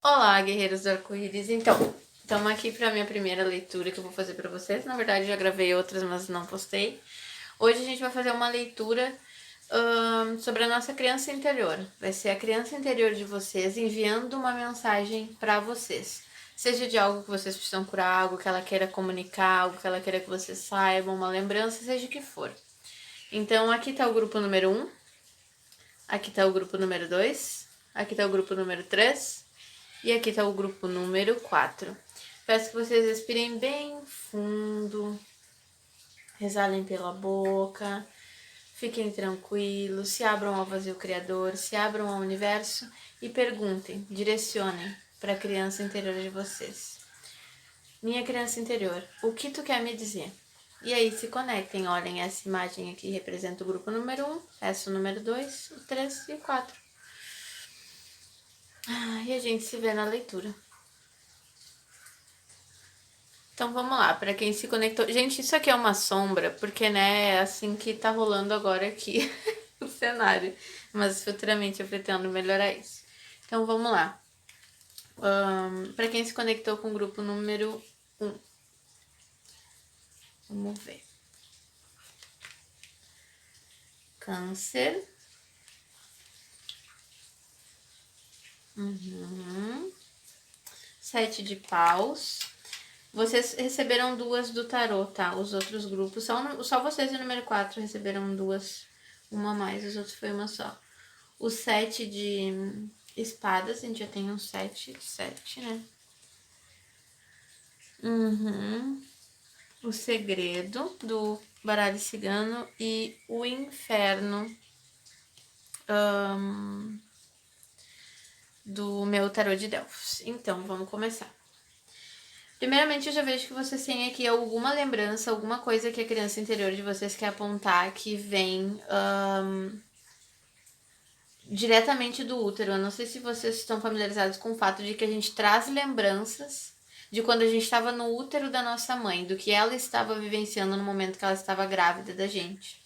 Olá, guerreiros do arco-íris. Então, estamos aqui para a minha primeira leitura que eu vou fazer para vocês. Na verdade, já gravei outras, mas não postei. Hoje a gente vai fazer uma leitura sobre a nossa criança interior. Vai ser a criança interior de vocês enviando uma mensagem para vocês. Seja de algo que vocês precisam curar, algo que ela queira comunicar, algo que ela queira que vocês saibam, uma lembrança, seja o que for. Então, aqui está o grupo número 1, aqui está o grupo número 2, aqui está o grupo número 3. E aqui tá o grupo número 4. Peço que vocês respirem bem fundo, exalem pela boca, fiquem tranquilos, se abram ao vazio criador, se abram ao universo e perguntem, direcionem para a criança interior de vocês. Minha criança interior, o que tu quer me dizer? E aí se conectem, olhem, essa imagem aqui representa o grupo número 1, essa o número 2, o 3 e o 4. E a gente se vê na leitura. Então vamos lá, para quem se conectou. Gente, isso aqui é uma sombra, porque né, é assim que tá rolando agora aqui o cenário. Mas futuramente eu pretendo melhorar isso. Então vamos lá. Para quem se conectou com o grupo número 1. Vamos ver. Câncer. Sete de paus. Vocês receberam duas do tarô, tá? Os outros grupos, só vocês e o número 4 receberam duas, uma a mais, os outros foi uma só. O 7 de espadas, a gente já tem um 7, né? O segredo do baralho cigano e o inferno do meu tarô de Delfos. Então, vamos começar. Primeiramente, eu já vejo que vocês têm aqui alguma lembrança, alguma coisa que a criança interior de vocês quer apontar que vem diretamente do útero. Eu não sei se vocês estão familiarizados com o fato de que a gente traz lembranças de quando a gente estava no útero da nossa mãe, do que ela estava vivenciando no momento que ela estava grávida da gente.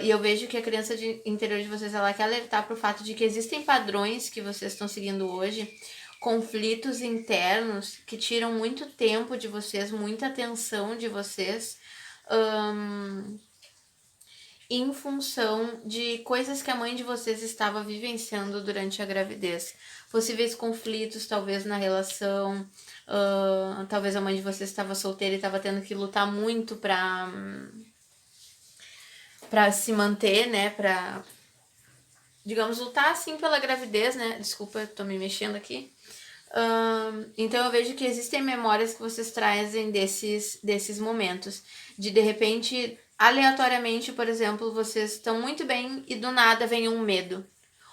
E eu vejo que a criança interior de vocês, ela quer alertar para o fato de que existem padrões que vocês estão seguindo hoje, conflitos internos que tiram muito tempo de vocês, muita atenção de vocês, em função de coisas que a mãe de vocês estava vivenciando durante a gravidez. Possíveis conflitos, talvez na relação, talvez a mãe de vocês estava solteira e estava tendo que lutar muito para se manter, né, para, digamos, lutar assim pela gravidez, né? Desculpa, tô me mexendo aqui. Então eu vejo que existem memórias que vocês trazem desses momentos. De repente, aleatoriamente, por exemplo, vocês estão muito bem e do nada vem um medo.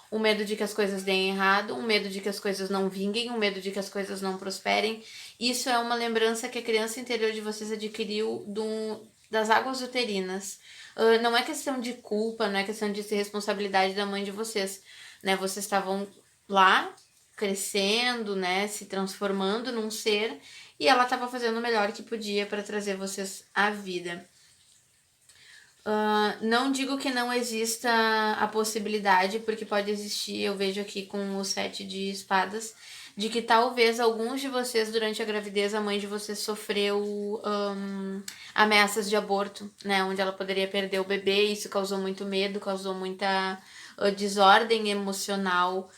Um medo de que as coisas deem errado, um medo de que as coisas não vinguem, um medo de que as coisas não prosperem. Isso é uma lembrança que a criança interior de vocês adquiriu das águas uterinas. Não é questão de culpa, não é questão de ser responsabilidade da mãe de vocês, né? Vocês estavam lá crescendo, né, se transformando num ser e ela estava fazendo o melhor que podia para trazer vocês à vida. Não digo que não exista a possibilidade, porque pode existir, eu vejo aqui com o 7 de espadas, de que talvez alguns de vocês, durante a gravidez, a mãe de vocês sofreu ameaças de aborto, né? Onde ela poderia perder o bebê, e isso causou muito medo, causou muita desordem emocional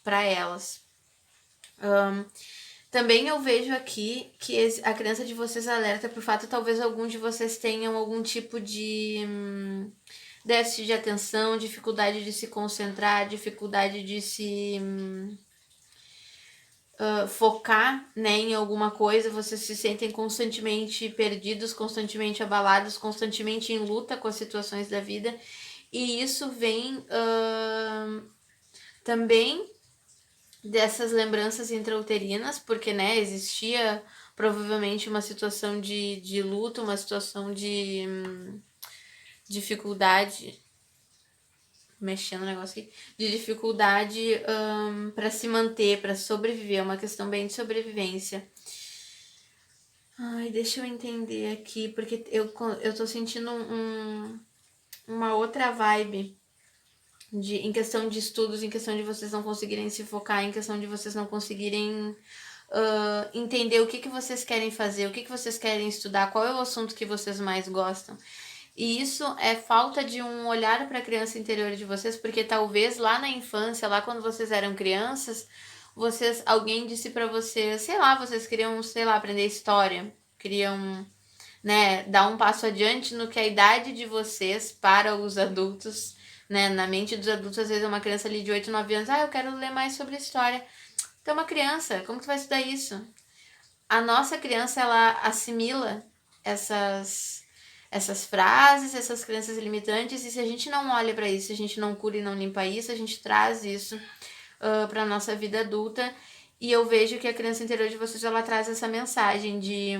para elas. Também eu vejo aqui que a criança de vocês alerta pro fato talvez alguns de vocês tenham algum tipo de déficit de atenção, dificuldade de se concentrar, dificuldade de se focar, né, em alguma coisa. Vocês se sentem constantemente perdidos, constantemente abalados, constantemente em luta com as situações da vida. E isso vem também dessas lembranças intrauterinas, porque, né, existia provavelmente uma situação de luto, uma situação de dificuldade, mexendo no negócio aqui, de dificuldade para se manter, para sobreviver, é uma questão bem de sobrevivência. Ai, deixa eu entender aqui, porque eu tô sentindo uma outra vibe em questão de estudos, em questão de vocês não conseguirem se focar, em questão de vocês não conseguirem entender o que, que vocês querem fazer, o que, que vocês querem estudar, qual é o assunto que vocês mais gostam. E isso é falta de um olhar para a criança interior de vocês, porque talvez lá na infância, lá quando vocês eram crianças, alguém disse para vocês, sei lá, vocês queriam, sei lá, aprender história, queriam, né, dar um passo adiante no que a idade de vocês para os adultos, né, na mente dos adultos, às vezes uma criança ali de 8, 9 anos, eu quero ler mais sobre história. Então, uma criança, como que tu vai estudar isso? A nossa criança, ela assimila essas frases, essas crenças limitantes, e se a gente não olha para isso, se a gente não cura e não limpa isso, a gente traz isso para nossa vida adulta. E eu vejo que a criança interior de vocês, ela traz essa mensagem de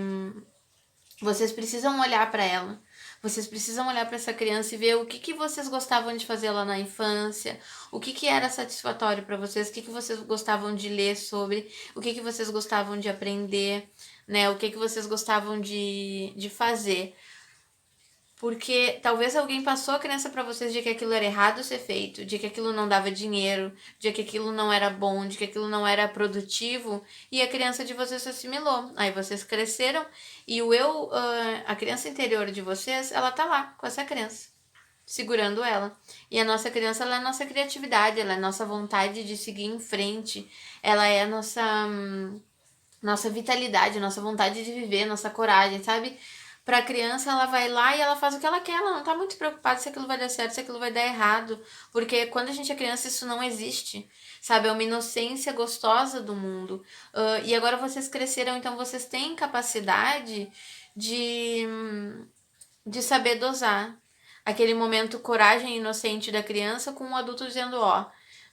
vocês precisam olhar para ela. Vocês precisam olhar para essa criança e ver o que, que vocês gostavam de fazer lá na infância, o que, que era satisfatório para vocês, o que, que vocês gostavam de ler sobre, o que, que vocês gostavam de aprender, né? O que, que vocês gostavam de fazer. Porque talvez alguém passou a crença para vocês de que aquilo era errado ser feito, de que aquilo não dava dinheiro, de que aquilo não era bom, de que aquilo não era produtivo, e a criança de vocês se assimilou. Aí vocês cresceram e a criança interior de vocês, ela tá lá com essa crença, segurando ela. E a nossa criança, ela é a nossa criatividade, ela é a nossa vontade de seguir em frente, ela é a nossa vitalidade, nossa vontade de viver, nossa coragem, sabe? Pra criança, ela vai lá e ela faz o que ela quer, ela não tá muito preocupada se aquilo vai dar certo, se aquilo vai dar errado, porque quando a gente é criança isso não existe, sabe? É uma inocência gostosa do mundo. E agora vocês cresceram, então vocês têm capacidade de, de saber dosar aquele momento coragem inocente da criança com um adulto dizendo,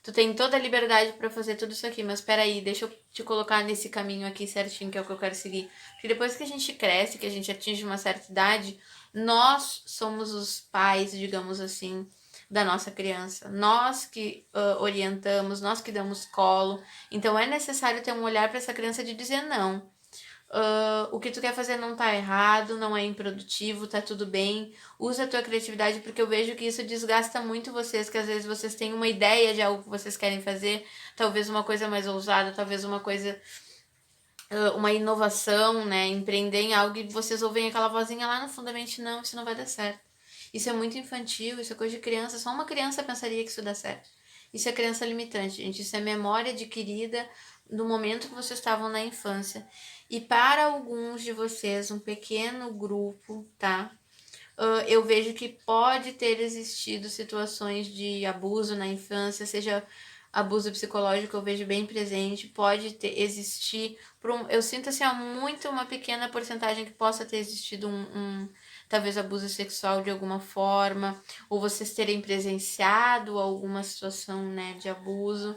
tu tem toda a liberdade para fazer tudo isso aqui, mas peraí, deixa eu te colocar nesse caminho aqui certinho, que é o que eu quero seguir. Porque depois que a gente cresce, que a gente atinge uma certa idade, nós somos os pais, digamos assim, da nossa criança. Nós que orientamos, nós que damos colo. Então é necessário ter um olhar para essa criança de dizer não. O que tu quer fazer não tá errado, não é improdutivo, tá tudo bem. Usa a tua criatividade, porque eu vejo que isso desgasta muito vocês, que às vezes vocês têm uma ideia de algo que vocês querem fazer, talvez uma coisa mais ousada, talvez uma coisa, uma inovação, né? Empreender em algo e vocês ouvem aquela vozinha lá no fundamente, não, isso não vai dar certo. Isso é muito infantil, isso é coisa de criança, só uma criança pensaria que isso dá certo. Isso é crença limitante, gente. Isso é memória adquirida do momento que vocês estavam na infância. E para alguns de vocês, um pequeno grupo, tá? Eu vejo que pode ter existido situações de abuso na infância, seja abuso psicológico, eu vejo bem presente, pode existir. Eu sinto assim, há muito uma pequena porcentagem que possa ter existido talvez abuso sexual de alguma forma, ou vocês terem presenciado alguma situação, né, de abuso.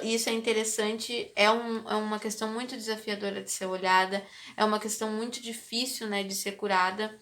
Isso é interessante, é uma questão muito desafiadora de ser olhada, é uma questão muito difícil, né, de ser curada.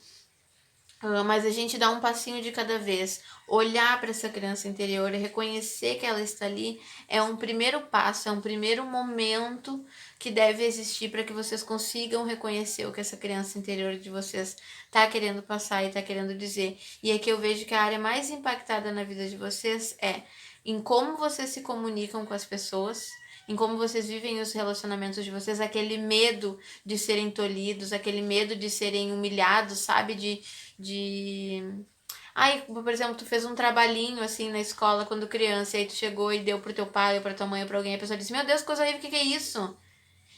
Mas a gente dá um passinho de cada vez. Olhar para essa criança interior e reconhecer que ela está ali é um primeiro passo, é um primeiro momento que deve existir para que vocês consigam reconhecer o que essa criança interior de vocês está querendo passar e está querendo dizer. E aqui eu vejo que a área mais impactada na vida de vocês é em como vocês se comunicam com as pessoas, em como vocês vivem os relacionamentos de vocês, aquele medo de serem tolhidos, aquele medo de serem humilhados, sabe? Ai, por exemplo, tu fez um trabalhinho assim na escola quando criança, e aí tu chegou e deu pro teu pai ou pra tua mãe ou pra alguém, a pessoa disse, meu Deus, coisa horrível, o que é isso?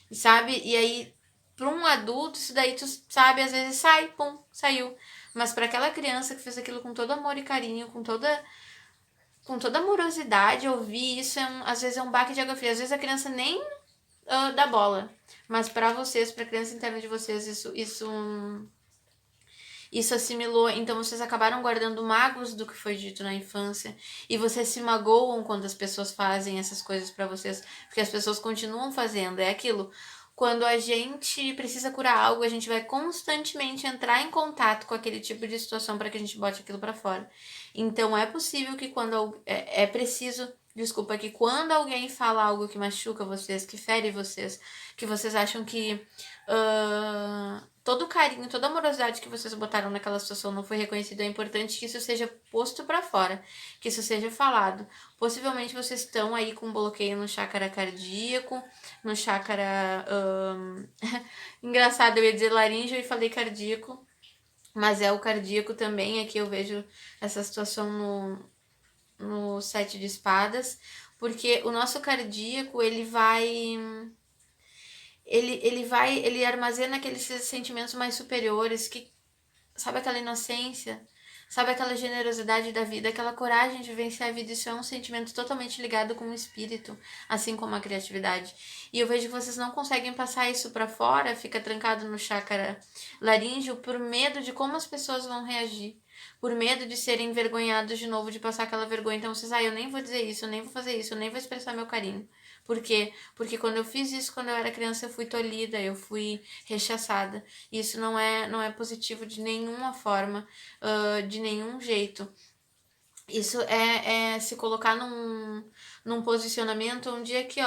E sabe? E aí, pra um adulto, isso daí tu sabe, às vezes sai, pum, saiu. Mas pra aquela criança que fez aquilo com todo amor e carinho, com toda amorosidade, ouvir isso às vezes é um baque de água fria. Às vezes a criança nem dá bola. Mas pra vocês, pra criança interna de vocês, isso assimilou, então vocês acabaram guardando mágoas do que foi dito na infância e vocês se magoam quando as pessoas fazem essas coisas pra vocês, porque as pessoas continuam fazendo, é aquilo. Quando a gente precisa curar algo, a gente vai constantemente entrar em contato com aquele tipo de situação para que a gente bote aquilo pra fora. Então é possível que quando é preciso Desculpa, que quando alguém fala algo que machuca vocês, que fere vocês, que vocês acham que todo o carinho, toda a amorosidade que vocês botaram naquela situação não foi reconhecido, é importante que isso seja posto pra fora, que isso seja falado. Possivelmente vocês estão aí com bloqueio no chácara cardíaco, no chácara... Engraçado, eu ia dizer laríngeo e falei cardíaco, mas é o cardíaco também. Aqui eu vejo essa situação no sete de espadas, porque o nosso cardíaco, ele armazena aqueles sentimentos mais superiores, que sabe aquela inocência, sabe aquela generosidade da vida, aquela coragem de vivenciar a vida. Isso é um sentimento totalmente ligado com o espírito, assim como a criatividade. E eu vejo que vocês não conseguem passar isso para fora, fica trancado no chácara laríngeo por medo de como as pessoas vão reagir, por medo de serem envergonhados de novo, de passar aquela vergonha. Então vocês, eu nem vou dizer isso, eu nem vou fazer isso, eu nem vou expressar meu carinho. Por quê? Porque quando eu fiz isso, quando eu era criança, eu fui tolhida, eu fui rechaçada. E isso não é positivo de nenhuma forma, de nenhum jeito. Isso é se colocar num posicionamento onde aqui,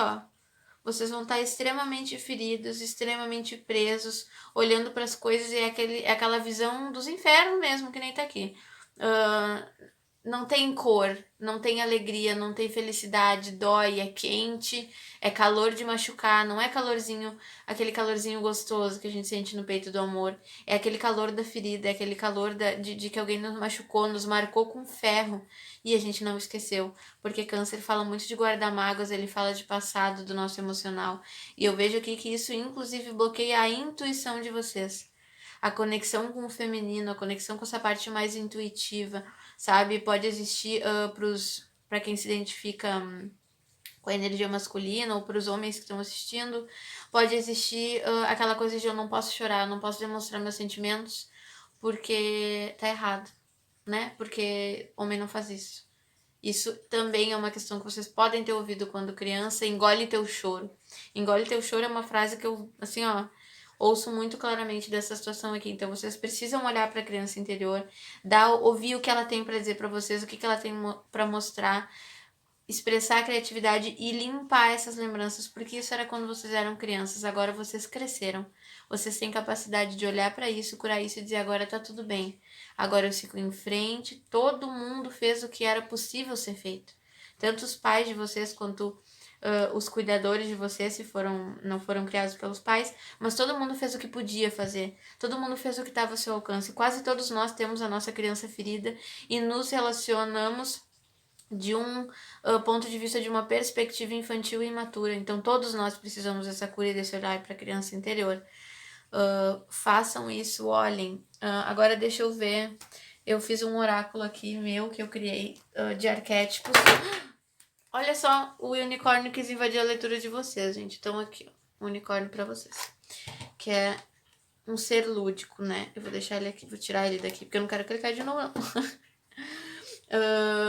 vocês vão estar extremamente feridos, extremamente presos, olhando para as coisas, e é aquela visão dos infernos mesmo, que nem tá aqui. Não tem cor, não tem alegria, não tem felicidade, dói, é quente, é calor de machucar, não é calorzinho, aquele calorzinho gostoso que a gente sente no peito do amor, é aquele calor da ferida, é aquele calor de que alguém nos machucou, nos marcou com ferro e a gente não esqueceu, porque câncer fala muito de guardar mágoas, ele fala de passado, do nosso emocional, e eu vejo aqui que isso inclusive bloqueia a intuição de vocês. A conexão com o feminino, a conexão com essa parte mais intuitiva, sabe? Pode existir para quem se identifica com a energia masculina, ou para os homens que estão assistindo, pode existir aquela coisa de eu não posso chorar, eu não posso demonstrar meus sentimentos porque tá errado, né? Porque homem não faz isso. Isso também é uma questão que vocês podem ter ouvido quando criança. Engole teu choro. Engole teu choro é uma frase que eu, assim, ouço muito claramente dessa situação aqui. Então vocês precisam olhar para a criança interior, ouvir o que ela tem para dizer para vocês, o que ela tem para mostrar, expressar a criatividade e limpar essas lembranças, porque isso era quando vocês eram crianças. Agora vocês cresceram. Vocês têm capacidade de olhar para isso, curar isso e dizer: agora tá tudo bem. Agora eu sigo em frente. Todo mundo fez o que era possível ser feito. Tanto os pais de vocês quanto os cuidadores de vocês, se não foram criados pelos pais, mas todo mundo fez o que podia fazer. Todo mundo fez o que estava ao seu alcance. Quase todos nós temos a nossa criança ferida e nos relacionamos de um ponto de vista de uma perspectiva infantil e imatura. Então todos nós precisamos dessa cura e desse olhar para a criança interior. Façam isso, olhem. Agora deixa eu ver. Eu fiz um oráculo aqui meu que eu criei de arquétipos. Olha só, o unicórnio quis invadir a leitura de vocês, gente. Então aqui, ó, um unicórnio para vocês. Que é um ser lúdico, né? Eu vou deixar ele aqui, vou tirar ele daqui, porque eu não quero clicar de novo, não.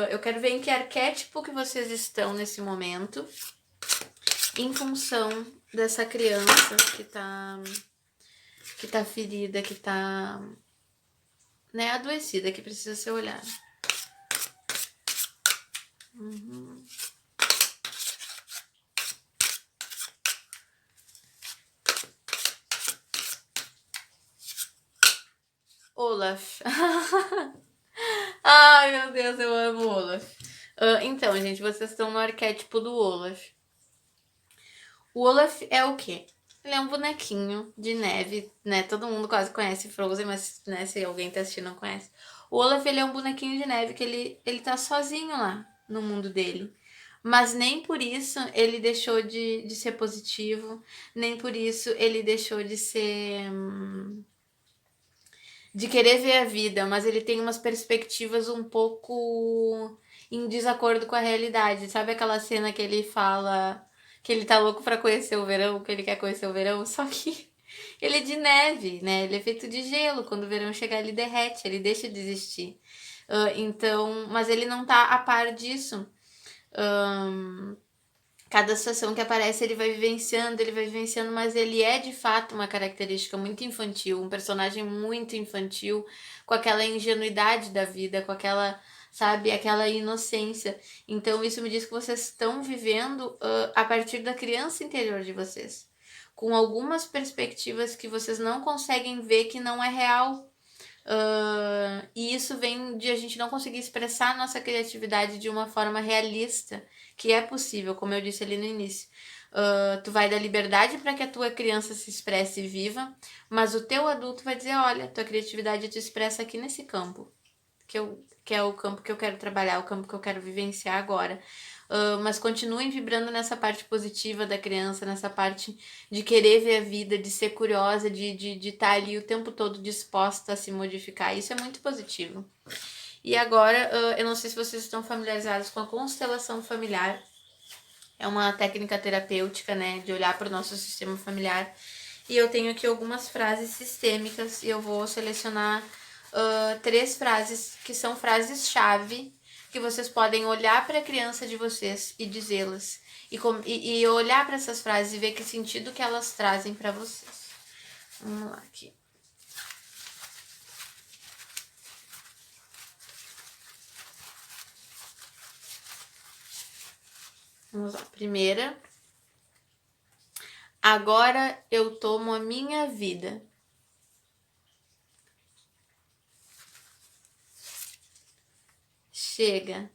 Eu quero ver em que arquétipo que vocês estão nesse momento, em função dessa criança que tá ferida, que tá, né, adoecida, que precisa ser olhada. Olaf. Ai, meu Deus, eu amo o Olaf. Então, gente, vocês estão no arquétipo do Olaf. O Olaf é o quê? Ele é um bonequinho de neve, né? Todo mundo quase conhece Frozen, mas, né, se alguém tá assistindo não conhece. O Olaf, ele é um bonequinho de neve que ele tá sozinho lá no mundo dele. Mas nem por isso ele deixou de ser positivo, nem por isso ele deixou de ser... de querer ver a vida, mas ele tem umas perspectivas um pouco em desacordo com a realidade. Sabe aquela cena que ele fala que ele tá louco pra conhecer o verão, que ele quer conhecer o verão, só que ele é de neve, né? Ele é feito de gelo. Quando o verão chegar, ele derrete, ele deixa de existir. Então, mas ele não tá a par disso. Cada situação que aparece ele vai vivenciando, mas ele é de fato uma característica muito infantil, um personagem muito infantil, com aquela ingenuidade da vida, com aquela, sabe? Aquela inocência. Então, isso me diz que vocês estão vivendo a partir da criança interior de vocês, com algumas perspectivas que vocês não conseguem ver que não é real. E isso vem de a gente não conseguir expressar a nossa criatividade de uma forma realista, que é possível, como eu disse ali no início. Tu vai dar liberdade para que a tua criança se expresse e viva, mas o teu adulto vai dizer, olha, tua criatividade te expressa aqui nesse campo, que é o campo que eu quero trabalhar, o campo que eu quero vivenciar agora. Mas continuem vibrando nessa parte positiva da criança, nessa parte de querer ver a vida, de ser curiosa, de estar ali o tempo todo disposta a se modificar. Isso é muito positivo. E agora, eu não sei se vocês estão familiarizados com a constelação familiar. É uma técnica terapêutica, né, de olhar para o nosso sistema familiar. E eu tenho aqui algumas frases sistêmicas e eu vou selecionar 3 frases que são frases-chave que vocês podem olhar para a criança de vocês e dizê-las. E olhar para essas frases e ver que sentido que elas trazem para vocês. Vamos lá aqui. Vamos lá. Primeira. Agora eu tomo a minha vida. Chega.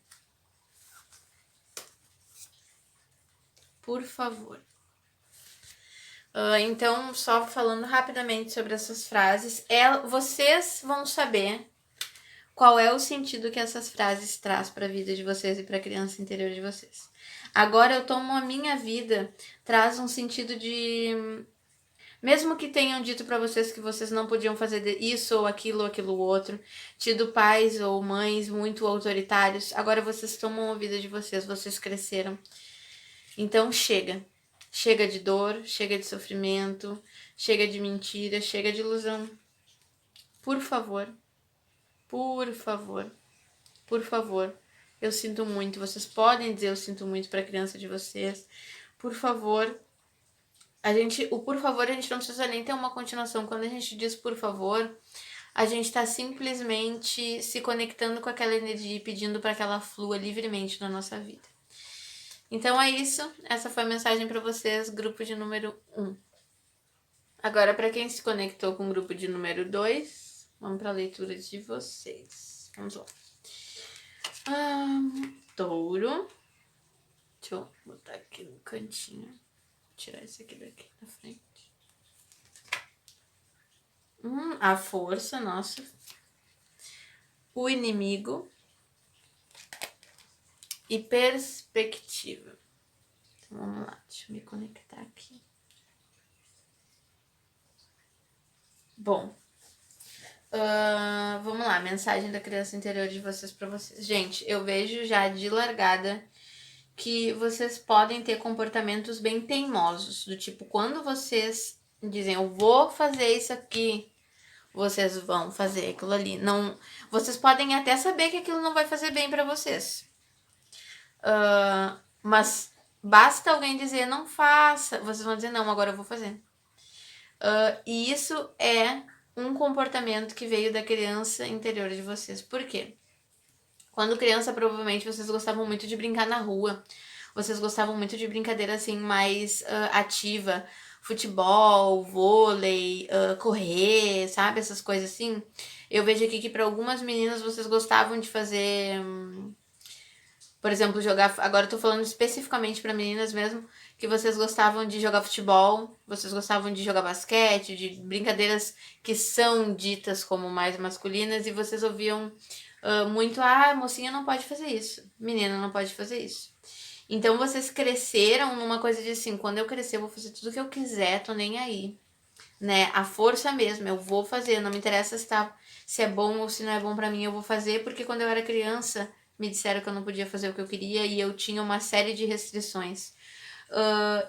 Por favor. Então, só falando rapidamente sobre essas frases, vocês vão saber qual é o sentido que essas frases traz para a vida de vocês e para a criança interior de vocês. Agora eu tomo a minha vida, traz um sentido de mesmo que tenham dito para vocês que vocês não podiam fazer isso ou aquilo outro, tido pais ou mães muito autoritários, agora vocês tomam a vida de vocês, vocês cresceram. Então chega. Chega de dor, chega de sofrimento, chega de mentira, chega de ilusão. Por favor. Por favor. Por favor. Eu sinto muito. Vocês podem dizer eu sinto muito para a criança de vocês. Por favor. O por favor a gente não precisa nem ter uma continuação. Quando a gente diz por favor, a gente está simplesmente se conectando com aquela energia e pedindo para que ela flua livremente na nossa vida. Então é isso. Essa foi a mensagem para vocês, grupo de número 1. Agora, para quem se conectou com o grupo de número 2, vamos para a leitura de vocês. Vamos lá. Touro. Deixa eu botar aqui no cantinho. Vou tirar esse aqui daqui da frente. A força, nossa. O inimigo. E perspectiva. Então, vamos lá. Deixa eu me conectar aqui. Bom. Vamos lá. Mensagem da criança interior de vocês para vocês. Gente, eu vejo já de largada que vocês podem ter comportamentos bem teimosos. Do tipo, quando vocês dizem, eu vou fazer isso aqui, vocês vão fazer aquilo ali. Não, vocês podem até saber que aquilo não vai fazer bem para vocês. Mas basta alguém dizer, não faça. Vocês vão dizer, não, agora eu vou fazer. E isso é um comportamento que veio da criança interior de vocês. Por quê? Quando criança, provavelmente, vocês gostavam muito de brincar na rua. Vocês gostavam muito de brincadeira, assim, mais ativa. Futebol, vôlei, correr, sabe? Essas coisas assim. Eu vejo aqui que para algumas meninas vocês gostavam de fazer... por exemplo, jogar... Agora eu tô falando especificamente para meninas mesmo. Que vocês gostavam de jogar futebol. Vocês gostavam de jogar basquete. De brincadeiras que são ditas como mais masculinas. E vocês ouviam... muito, mocinha não pode fazer isso, menina não pode fazer isso. Então vocês cresceram numa coisa de assim, quando eu crescer eu vou fazer tudo que eu quiser, tô nem aí, né? A força mesmo, eu vou fazer, não me interessa se é bom ou se não é bom pra mim, eu vou fazer, porque quando eu era criança me disseram que eu não podia fazer o que eu queria e eu tinha uma série de restrições.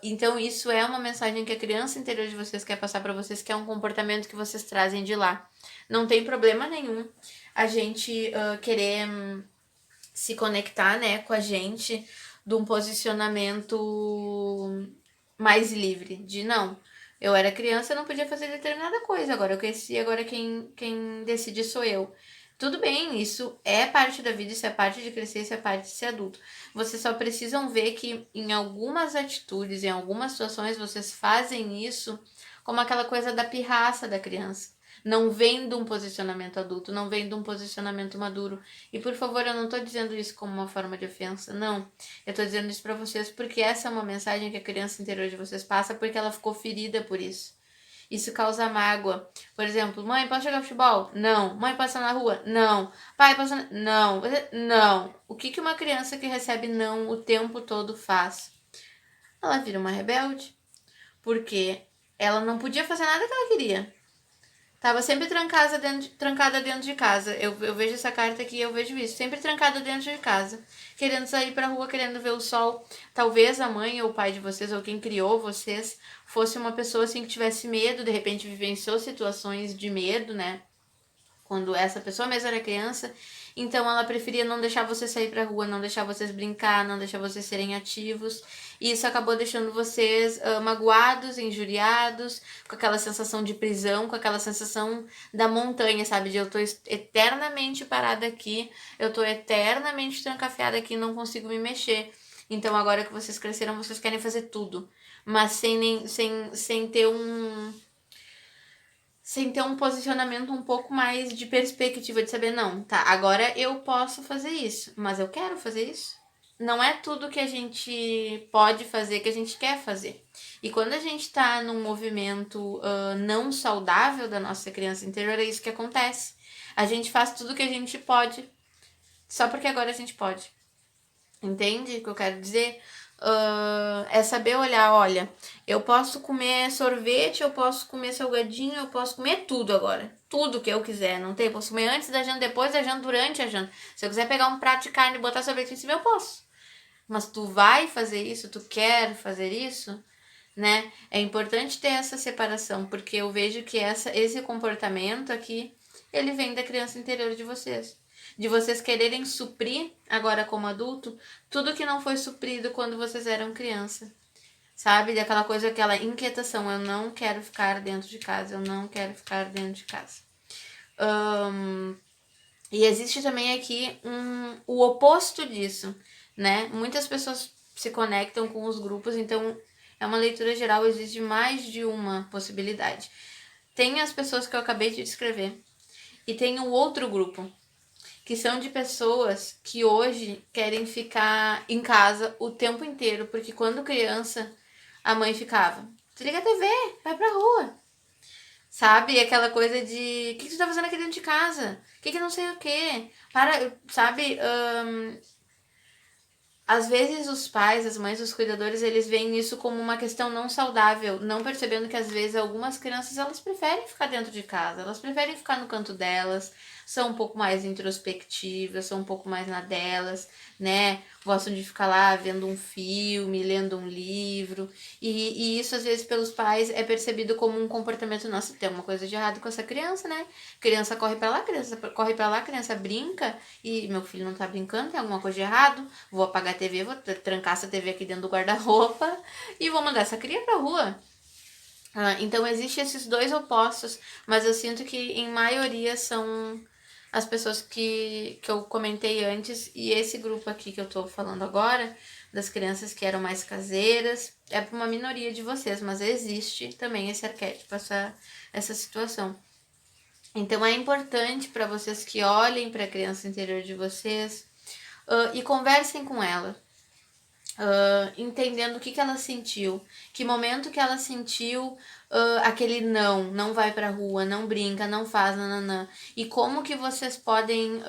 Então isso é uma mensagem que a criança interior de vocês quer passar pra vocês, que é um comportamento que vocês trazem de lá. Não tem problema nenhum a gente querer se conectar, né, com a gente de um posicionamento mais livre, de não, eu era criança, eu não podia fazer determinada coisa, agora eu cresci, agora quem decide sou eu. Tudo bem, isso é parte da vida, isso é parte de crescer, isso é parte de ser adulto. Vocês só precisam ver que em algumas atitudes, em algumas situações, vocês fazem isso como aquela coisa da pirraça da criança. Não vem de um posicionamento adulto, não vem de um posicionamento maduro. E por favor, eu não tô dizendo isso como uma forma de ofensa, não. Eu tô dizendo isso pra vocês porque essa é uma mensagem que a criança interior de vocês passa porque ela ficou ferida por isso. Isso causa mágoa. Por exemplo, mãe, posso jogar futebol? Não. Mãe, posso estar na rua? Não. Pai, posso... Não. Não. O que uma criança que recebe não o tempo todo faz? Ela vira uma rebelde. Porque ela não podia fazer nada que ela queria. Tava sempre trancada dentro de casa. Eu vejo essa carta aqui, eu vejo isso. Sempre trancada dentro de casa. Querendo sair pra rua, querendo ver o sol. Talvez a mãe ou o pai de vocês, ou quem criou vocês, fosse uma pessoa assim que tivesse medo, de repente vivenciou situações de medo, né? Quando essa pessoa mesmo era criança, então ela preferia não deixar vocês sair pra rua, não deixar vocês brincar, não deixar vocês serem ativos. E isso acabou deixando vocês magoados, injuriados, com aquela sensação de prisão, com aquela sensação da montanha, sabe? De eu tô eternamente parada aqui, eu tô eternamente trancafiada aqui, não consigo me mexer. Então agora que vocês cresceram, vocês querem fazer tudo, mas sem ter um posicionamento um pouco mais de perspectiva de saber, não, tá, agora eu posso fazer isso, mas eu quero fazer isso. Não é tudo que a gente pode fazer que a gente quer fazer. E quando a gente tá num movimento não saudável da nossa criança interior, é isso que acontece. A gente faz tudo que a gente pode, só porque agora a gente pode. Entende o que eu quero dizer? É saber olhar, olha, eu posso comer sorvete, eu posso comer salgadinho, eu posso comer tudo agora. Tudo que eu quiser, não tem? Eu posso comer antes da janta, depois da janta, durante a janta. Se eu quiser pegar um prato de carne e botar sorvete em cima, eu posso. Mas tu vai fazer isso? Tu quer fazer isso? Né? É importante ter essa separação, porque eu vejo que esse comportamento aqui, ele vem da criança interior de vocês. De vocês quererem suprir, agora como adulto, tudo que não foi suprido quando vocês eram criança. Sabe? Daquela coisa, aquela inquietação. Eu não quero ficar dentro de casa, eu não quero ficar dentro de casa. E existe também aqui o oposto disso, né? Muitas pessoas se conectam com os grupos, então é uma leitura geral, existe mais de uma possibilidade. Tem as pessoas que eu acabei de descrever e tem o outro grupo, que são de pessoas que hoje querem ficar em casa o tempo inteiro, porque quando criança a mãe ficava, desliga a TV, vai pra rua. Sabe? Aquela coisa de, o que tu tá fazendo aqui dentro de casa? O que não sei o quê? Para, sabe? Às vezes os pais, as mães, os cuidadores, eles veem isso como uma questão não saudável, não percebendo que às vezes algumas crianças, elas preferem ficar dentro de casa, elas preferem ficar no canto delas, são um pouco mais introspectivas, são um pouco mais na delas, né? Gostam de ficar lá vendo um filme, lendo um livro, e isso às vezes pelos pais é percebido como um comportamento, nossa, tem alguma coisa de errado com essa criança, né? Criança corre pra lá, criança corre pra lá, criança brinca, e meu filho não tá brincando, tem alguma coisa de errado, vou apagar a TV, vou trancar essa TV aqui dentro do guarda-roupa e vou mandar essa cria pra rua. Então existem esses dois opostos, mas eu sinto que em maioria são as pessoas que eu comentei antes, e esse grupo aqui que eu tô falando agora, das crianças que eram mais caseiras, é para uma minoria de vocês, mas existe também esse arquétipo, essa situação. Então é importante para vocês que olhem para a criança interior de vocês e conversem com ela. Entendendo o que ela sentiu, que momento que ela sentiu aquele não vai pra rua, não brinca, não faz, nananã. E como que vocês podem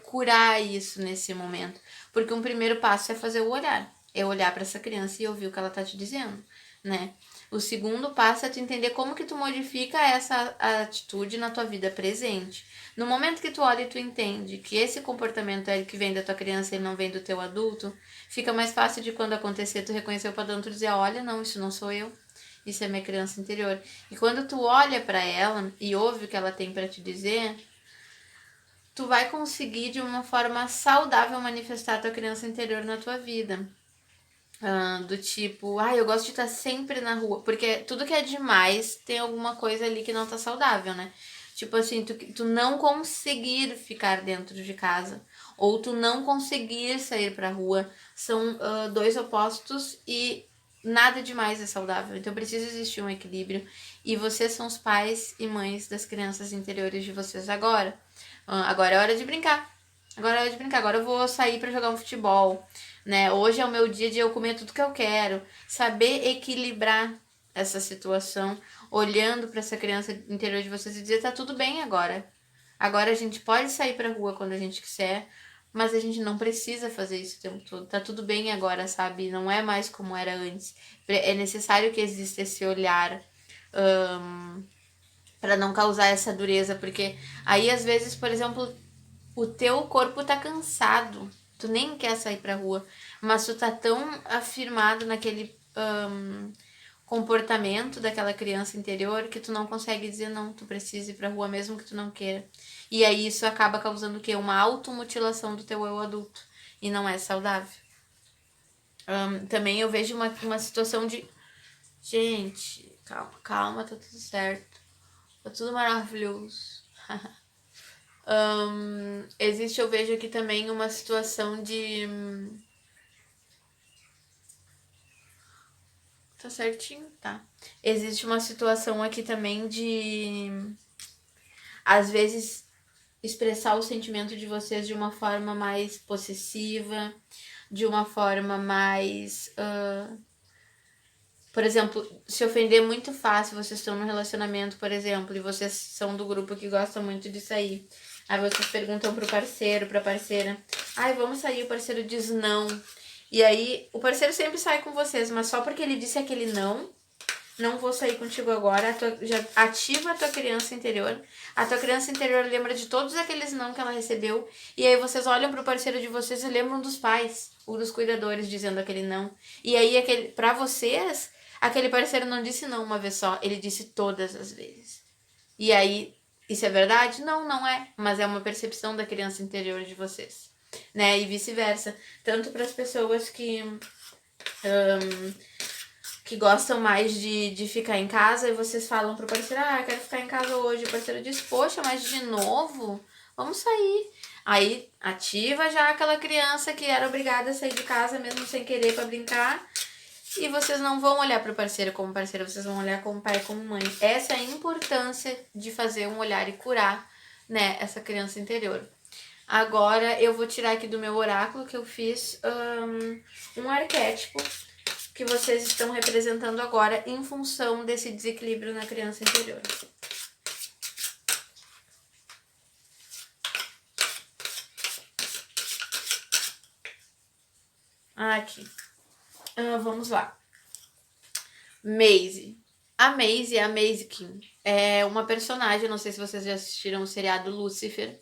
curar isso nesse momento. Porque um primeiro passo é fazer o olhar. É olhar para essa criança e ouvir o que ela tá te dizendo, né? O segundo passo é tu entender como que tu modifica essa atitude na tua vida presente. No momento que tu olha e tu entende que esse comportamento é que vem da tua criança e não vem do teu adulto, fica mais fácil de quando acontecer tu reconhecer o padrão, tu dizer, olha, não, isso não sou eu, isso é minha criança interior. E quando tu olha para ela e ouve o que ela tem para te dizer, tu vai conseguir de uma forma saudável manifestar a tua criança interior na tua vida. Do tipo, eu gosto de estar sempre na rua, porque tudo que é demais tem alguma coisa ali que não tá saudável, né? Tipo assim, tu não conseguir ficar dentro de casa ou tu não conseguir sair pra rua são dois opostos e nada demais é saudável. Então precisa existir um equilíbrio e vocês são os pais e mães das crianças interiores de vocês agora. Agora é hora de brincar. Agora é hora de brincar. Agora eu vou sair pra jogar um futebol, né? Hoje é o meu dia de eu comer tudo que eu quero. Saber equilibrar essa situação, olhando para essa criança interior de vocês e dizer, tá tudo bem agora. Agora a gente pode sair pra rua quando a gente quiser, mas a gente não precisa fazer isso o tempo todo. Tá tudo bem agora, sabe? Não é mais como era antes. É necessário que exista esse olhar para não causar essa dureza, porque aí às vezes, por exemplo, o teu corpo tá cansado, tu nem quer sair pra rua, mas tu tá tão afirmado naquele comportamento daquela criança interior que tu não consegue dizer não, tu precisa ir pra rua mesmo que tu não queira. E aí isso acaba causando o quê? Uma automutilação do teu eu adulto. E não é saudável. Também eu vejo uma situação de... Gente, calma, tá tudo certo. Tá tudo maravilhoso. Existe, eu vejo aqui também uma situação de... Tá certinho? Tá. Existe uma situação aqui também de... Às vezes, expressar o sentimento de vocês de uma forma mais possessiva, de uma forma mais... Por exemplo, se ofender muito fácil, vocês estão num relacionamento, por exemplo, e vocês são do grupo que gosta muito de sair. Aí vocês perguntam pro parceiro, pra parceira, ai, vamos sair, o parceiro diz não. E aí, o parceiro sempre sai com vocês, mas só porque ele disse aquele não vou sair contigo agora, já ativa a tua criança interior. A tua criança interior lembra de todos aqueles não que ela recebeu. E aí vocês olham pro parceiro de vocês e lembram dos pais, ou dos cuidadores dizendo aquele não. E aí, pra vocês, aquele parceiro não disse não uma vez só, ele disse todas as vezes. E aí, isso é verdade? Não, não é. Mas é uma percepção da criança interior de vocês, né? E vice-versa. Tanto para as pessoas que gostam mais de ficar em casa e vocês falam pro parceiro, eu quero ficar em casa hoje. O parceiro diz, poxa, mas de novo? Vamos sair. Aí ativa já aquela criança que era obrigada a sair de casa mesmo sem querer para brincar. E vocês não vão olhar para o parceiro como parceiro, vocês vão olhar como pai e como mãe. Essa é a importância de fazer um olhar e curar, né, essa criança interior. Agora eu vou tirar aqui do meu oráculo que eu fiz um arquétipo que vocês estão representando agora em função desse desequilíbrio na criança interior. Aqui. Vamos lá. Maisie. A Maisie é a Maisie King. É uma personagem, não sei se vocês já assistiram o seriado Lucifer.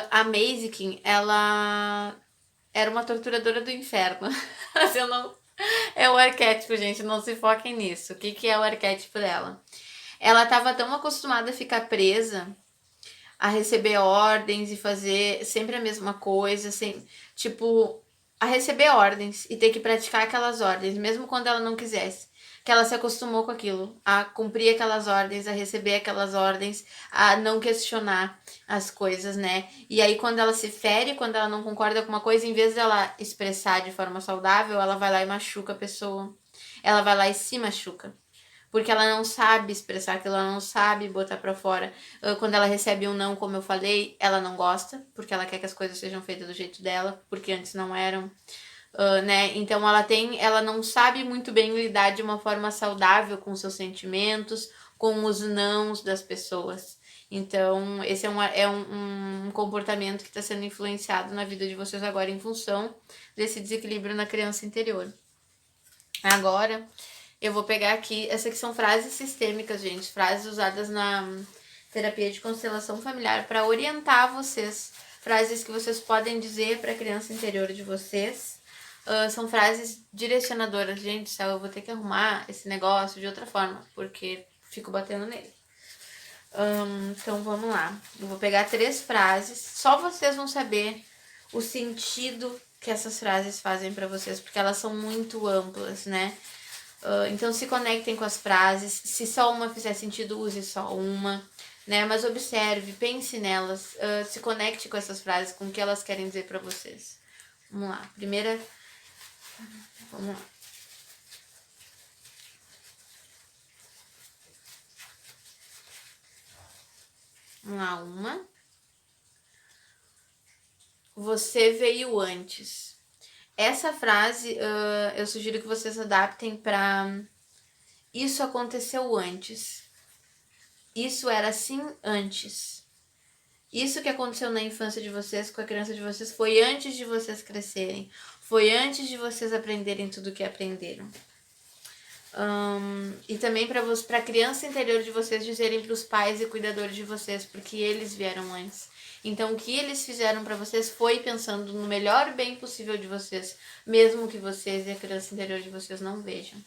A Maisie King, ela era uma torturadora do inferno. Mas eu não... É o arquétipo, gente, não se foquem nisso. O que é o arquétipo dela? Ela estava tão acostumada a ficar presa, a receber ordens e fazer sempre a mesma coisa, tipo, a receber ordens e ter que praticar aquelas ordens, mesmo quando ela não quisesse. Que ela se acostumou com aquilo, a cumprir aquelas ordens, a receber aquelas ordens, a não questionar as coisas, né? E aí quando ela se fere, quando ela não concorda com uma coisa, em vez dela expressar de forma saudável, ela vai lá e machuca a pessoa. Ela vai lá e se machuca. Porque ela não sabe expressar aquilo, ela não sabe botar pra fora. Quando ela recebe um não, como eu falei, ela não gosta, porque ela quer que as coisas sejam feitas do jeito dela, porque antes não eram. Né? Então ela não sabe muito bem lidar de uma forma saudável com seus sentimentos, com os nãos das pessoas. Então, esse um comportamento que está sendo influenciado na vida de vocês agora em função desse desequilíbrio na criança interior. Agora, eu vou pegar aqui, essas aqui são frases sistêmicas, gente, frases usadas na terapia de constelação familiar para orientar vocês, frases que vocês podem dizer para a criança interior de vocês. São frases direcionadoras. Gente do céu, eu vou ter que arrumar esse negócio de outra forma, porque fico batendo nele. Então vamos lá. Eu vou pegar 3 frases. Só vocês vão saber o sentido que essas frases fazem para vocês, porque elas são muito amplas, né? Então se conectem com as frases. Se só uma fizer sentido, use só uma. né? Mas observe, pense nelas, se conecte com essas frases, com o que elas querem dizer para vocês. Vamos lá, primeira, vamos lá. Vamos lá, uma. Você veio antes. Essa frase, eu sugiro que vocês adaptem para isso aconteceu antes. Isso era assim antes. Isso que aconteceu na infância de vocês, com a criança de vocês, foi antes de vocês crescerem. Foi antes de vocês aprenderem tudo o que aprenderam. E também para a criança interior de vocês dizerem para os pais e cuidadores de vocês, porque eles vieram antes. Então, o que eles fizeram para vocês foi pensando no melhor bem possível de vocês, mesmo que vocês e a criança interior de vocês não vejam.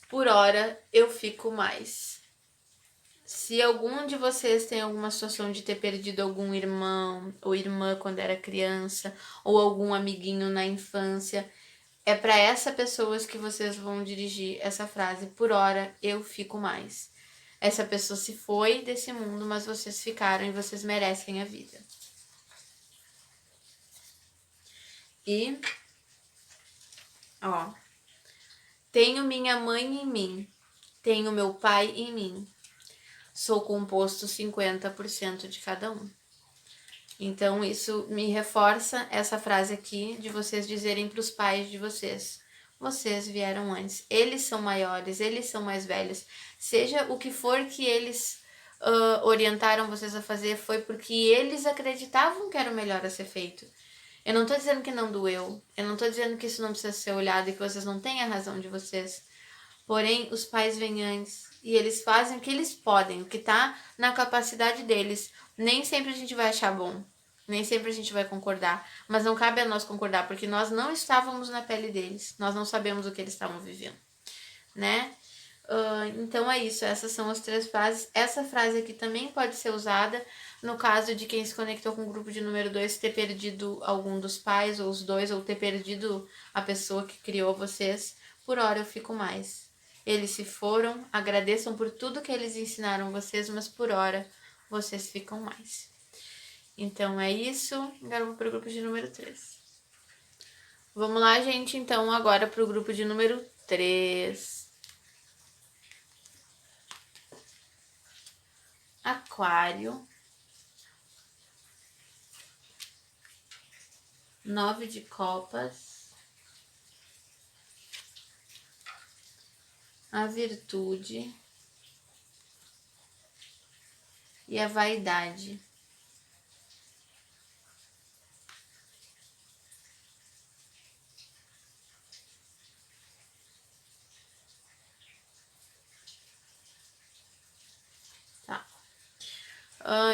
Por hora, eu fico mais. Se algum de vocês tem alguma situação de ter perdido algum irmão ou irmã quando era criança, ou algum amiguinho na infância, é para essa pessoas que vocês vão dirigir essa frase. Por hora, eu fico mais. Essa pessoa se foi desse mundo, mas vocês ficaram e vocês merecem a vida. E, ó, tenho minha mãe em mim, tenho meu pai em mim. Sou composto 50% de cada um. Então, isso me reforça essa frase aqui de vocês dizerem para os pais de vocês. Vocês vieram antes. Eles são maiores, eles são mais velhos. Seja o que for que eles orientaram vocês a fazer, foi porque eles acreditavam que era o melhor a ser feito. Eu não tô dizendo que não doeu. Eu não tô dizendo que isso não precisa ser olhado e que vocês não têm a razão de vocês. Porém, os pais vêm antes e eles fazem o que eles podem, o que tá na capacidade deles. Nem sempre a gente vai achar bom, nem sempre a gente vai concordar, mas não cabe a nós concordar, porque nós não estávamos na pele deles, nós não sabemos o que eles estavam vivendo, né? Então é isso, essas são as 3 frases. Essa frase aqui também pode ser usada no caso de quem se conectou com o grupo de número 2 ter perdido algum dos pais, ou os dois, ou ter perdido a pessoa que criou vocês. Por hora eu fico mais. Eles se foram, agradeçam por tudo que eles ensinaram vocês, mas por hora vocês ficam mais. Então é isso, agora eu vou para o grupo de número 3. Vamos lá, gente, então agora para o grupo de número 3. Aquário, 9 de copas, a virtude e a vaidade. Tá.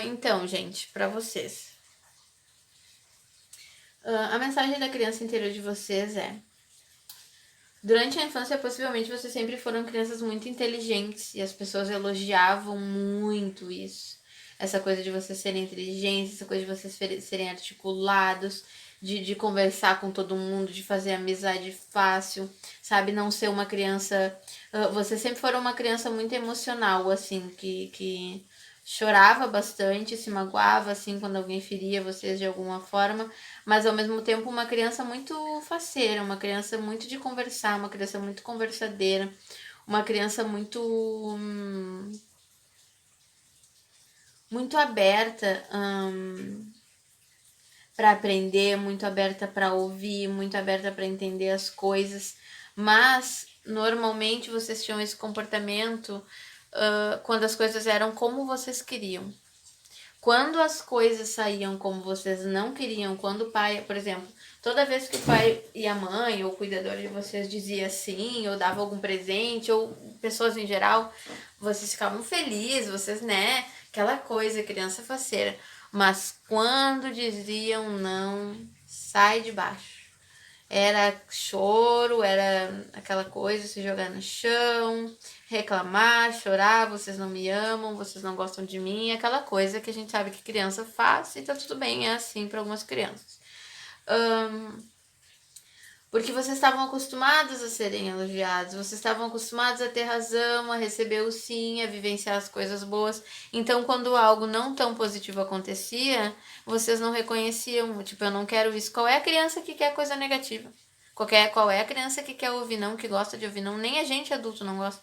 Então, gente, para vocês. A mensagem da criança interior de vocês é: durante a infância, possivelmente, vocês sempre foram crianças muito inteligentes e as pessoas elogiavam muito isso. Essa coisa de vocês serem inteligentes, essa coisa de vocês serem articulados, de conversar com todo mundo, de fazer amizade fácil, sabe? Não ser uma criança... vocês sempre foram uma criança muito emocional, assim, que chorava bastante, se magoava, assim, quando alguém feria vocês de alguma forma, mas ao mesmo tempo uma criança muito faceira, uma criança muito de conversar, uma criança muito conversadeira, uma criança muito aberta para aprender, muito aberta para ouvir, muito aberta para entender as coisas, mas normalmente vocês tinham esse comportamento quando as coisas eram como vocês queriam. Quando as coisas saíam como vocês não queriam, quando o pai, por exemplo, toda vez que o pai e a mãe ou o cuidador de vocês dizia sim, ou dava algum presente, ou pessoas em geral, vocês ficavam felizes, vocês, né? Aquela coisa, criança faceira. Mas quando diziam não, sai de baixo. Era choro, era aquela coisa, se jogar no chão, reclamar, chorar, vocês não me amam, vocês não gostam de mim, aquela coisa que a gente sabe que criança faz e tá tudo bem, é assim para algumas crianças. Porque vocês estavam acostumados a serem elogiados, vocês estavam acostumados a ter razão, a receber o sim, a vivenciar as coisas boas. Então, quando algo não tão positivo acontecia, vocês não reconheciam. Tipo, eu não quero isso. Qual é a criança que quer coisa negativa? Qual é a criança que quer ouvir não, que gosta de ouvir não? Nem a gente adulto não gosta.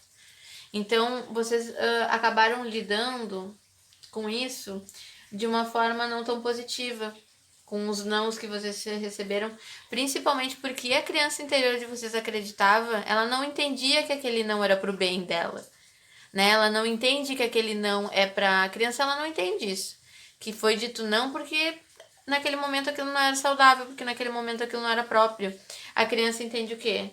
Então, vocês acabaram lidando com isso de uma forma não tão positiva, com os nãos que vocês receberam, principalmente porque a criança interior de vocês acreditava, ela não entendia que aquele não era pro bem dela, né? Ela não entende que aquele não é pra criança, ela não entende isso. Que foi dito não porque naquele momento aquilo não era saudável, porque naquele momento aquilo não era próprio. A criança entende o quê?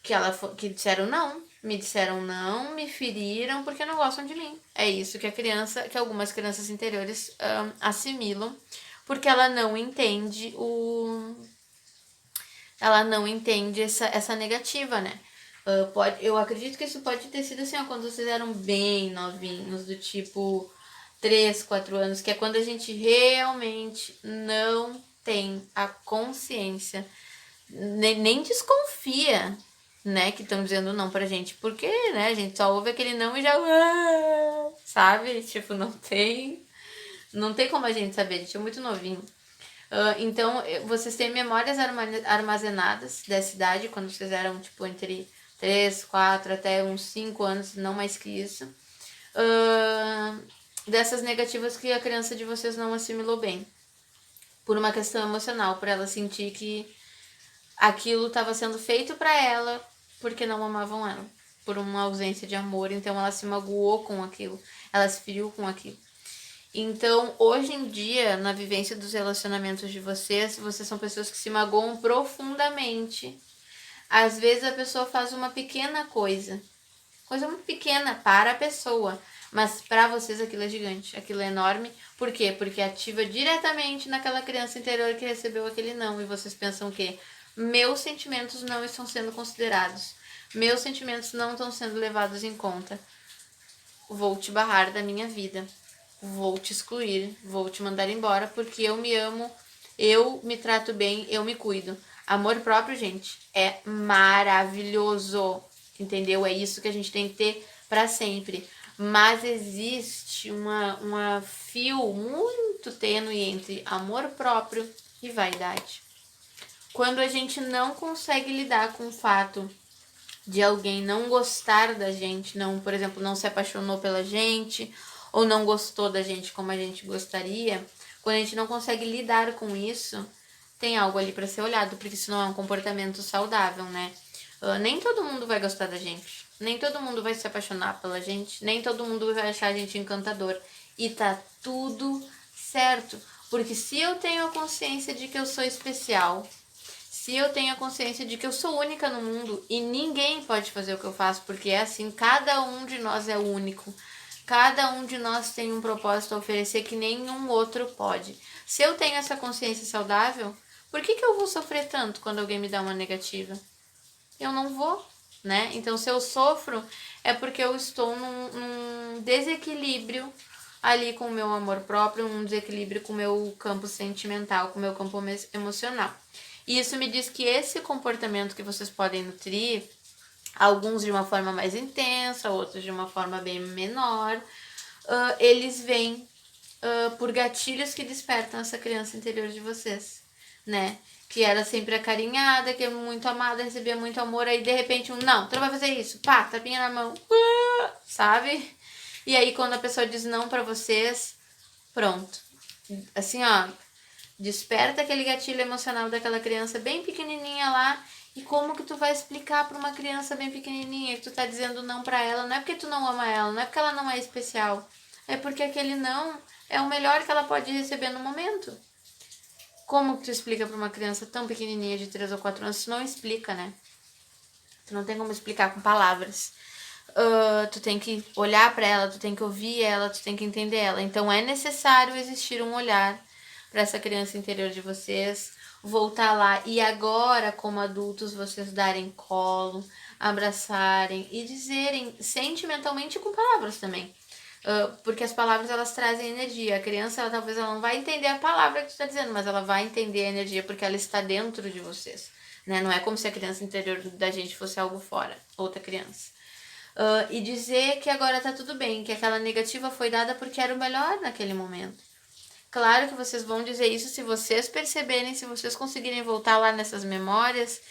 Que disseram não, me disseram não, me feriram porque não gostam de mim. É isso que algumas crianças interiores assimilam, porque ela não entende ela não entende essa negativa, né? Eu acredito que isso pode ter sido assim, ó, quando vocês eram bem novinhos, do tipo 3, 4 anos, que é quando a gente realmente não tem a consciência, nem desconfia, né, que estão dizendo não pra gente, porque, né, a gente só ouve aquele não e já, sabe? Tipo, não tem como a gente saber, a gente é muito novinho. Então, vocês têm memórias armazenadas dessa idade, quando vocês eram, tipo, entre 3, 4, até uns 5 anos, não mais que isso. Dessas negativas que a criança de vocês não assimilou bem. Por uma questão emocional, por ela sentir que aquilo estava sendo feito para ela porque não amavam ela. Por uma ausência de amor, então ela se magoou com aquilo. Ela se feriu com aquilo. Então, hoje em dia, na vivência dos relacionamentos de vocês são pessoas que se magoam profundamente. Às vezes a pessoa faz uma pequena coisa muito pequena para a pessoa, mas para vocês aquilo é gigante, aquilo é enorme. Por quê? Porque ativa diretamente naquela criança interior que recebeu aquele não, e vocês pensam que meus sentimentos não estão sendo considerados, meus sentimentos não estão sendo levados em conta. Vou te barrar da minha vida. Vou te excluir, vou te mandar embora porque eu me amo, eu me trato bem, eu me cuido. Amor próprio, gente, é maravilhoso, entendeu? É isso que a gente tem que ter para sempre. Mas existe uma fio muito tênue entre amor próprio e vaidade. Quando a gente não consegue lidar com o fato de alguém não gostar da gente, não, por exemplo, não se apaixonou pela gente, ou não gostou da gente como a gente gostaria, quando a gente não consegue lidar com isso, tem algo ali para ser olhado, porque isso não é um comportamento saudável, né? Nem todo mundo vai gostar da gente, nem todo mundo vai se apaixonar pela gente, nem todo mundo vai achar a gente encantador. E tá tudo certo, porque se eu tenho a consciência de que eu sou especial, se eu tenho a consciência de que eu sou única no mundo e ninguém pode fazer o que eu faço, porque é assim, cada um de nós é único. Cada um de nós tem um propósito a oferecer que nenhum outro pode. Se eu tenho essa consciência saudável, por que eu vou sofrer tanto quando alguém me dá uma negativa? Eu não vou, né? Então, se eu sofro, é porque eu estou num desequilíbrio ali com o meu amor próprio, um desequilíbrio com o meu campo sentimental, com o meu campo emocional. E isso me diz que esse comportamento que vocês podem nutrir, alguns de uma forma mais intensa, outros de uma forma bem menor, eles vêm por gatilhos que despertam essa criança interior de vocês, né? Que era sempre acarinhada, que é muito amada, recebia muito amor, aí de repente não, tu não vai fazer isso, pá, tapinha na mão, sabe? E aí quando a pessoa diz não pra vocês, pronto. Assim, ó, desperta aquele gatilho emocional daquela criança bem pequenininha lá. E como que tu vai explicar para uma criança bem pequenininha que tu tá dizendo não para ela? Não é porque tu não ama ela, não é porque ela não é especial. É porque aquele não é o melhor que ela pode receber no momento. Como que tu explica para uma criança tão pequenininha de 3 ou 4 anos? Tu não explica, né? Tu não tem como explicar com palavras. Tu tem que olhar para ela, tu tem que ouvir ela, tu tem que entender ela. Então é necessário existir um olhar para essa criança interior de vocês, voltar lá e agora, como adultos, vocês darem colo, abraçarem e dizerem sentimentalmente com palavras também. Porque as palavras elas trazem energia. A criança ela, talvez ela não vai entender a palavra que tu está dizendo, mas ela vai entender a energia porque ela está dentro de vocês. né? Não é como se a criança interior da gente fosse algo fora, outra criança. E dizer que agora tá tudo bem, que aquela negativa foi dada porque era o melhor naquele momento. Claro que vocês vão dizer isso se vocês perceberem, se vocês conseguirem voltar lá nessas memórias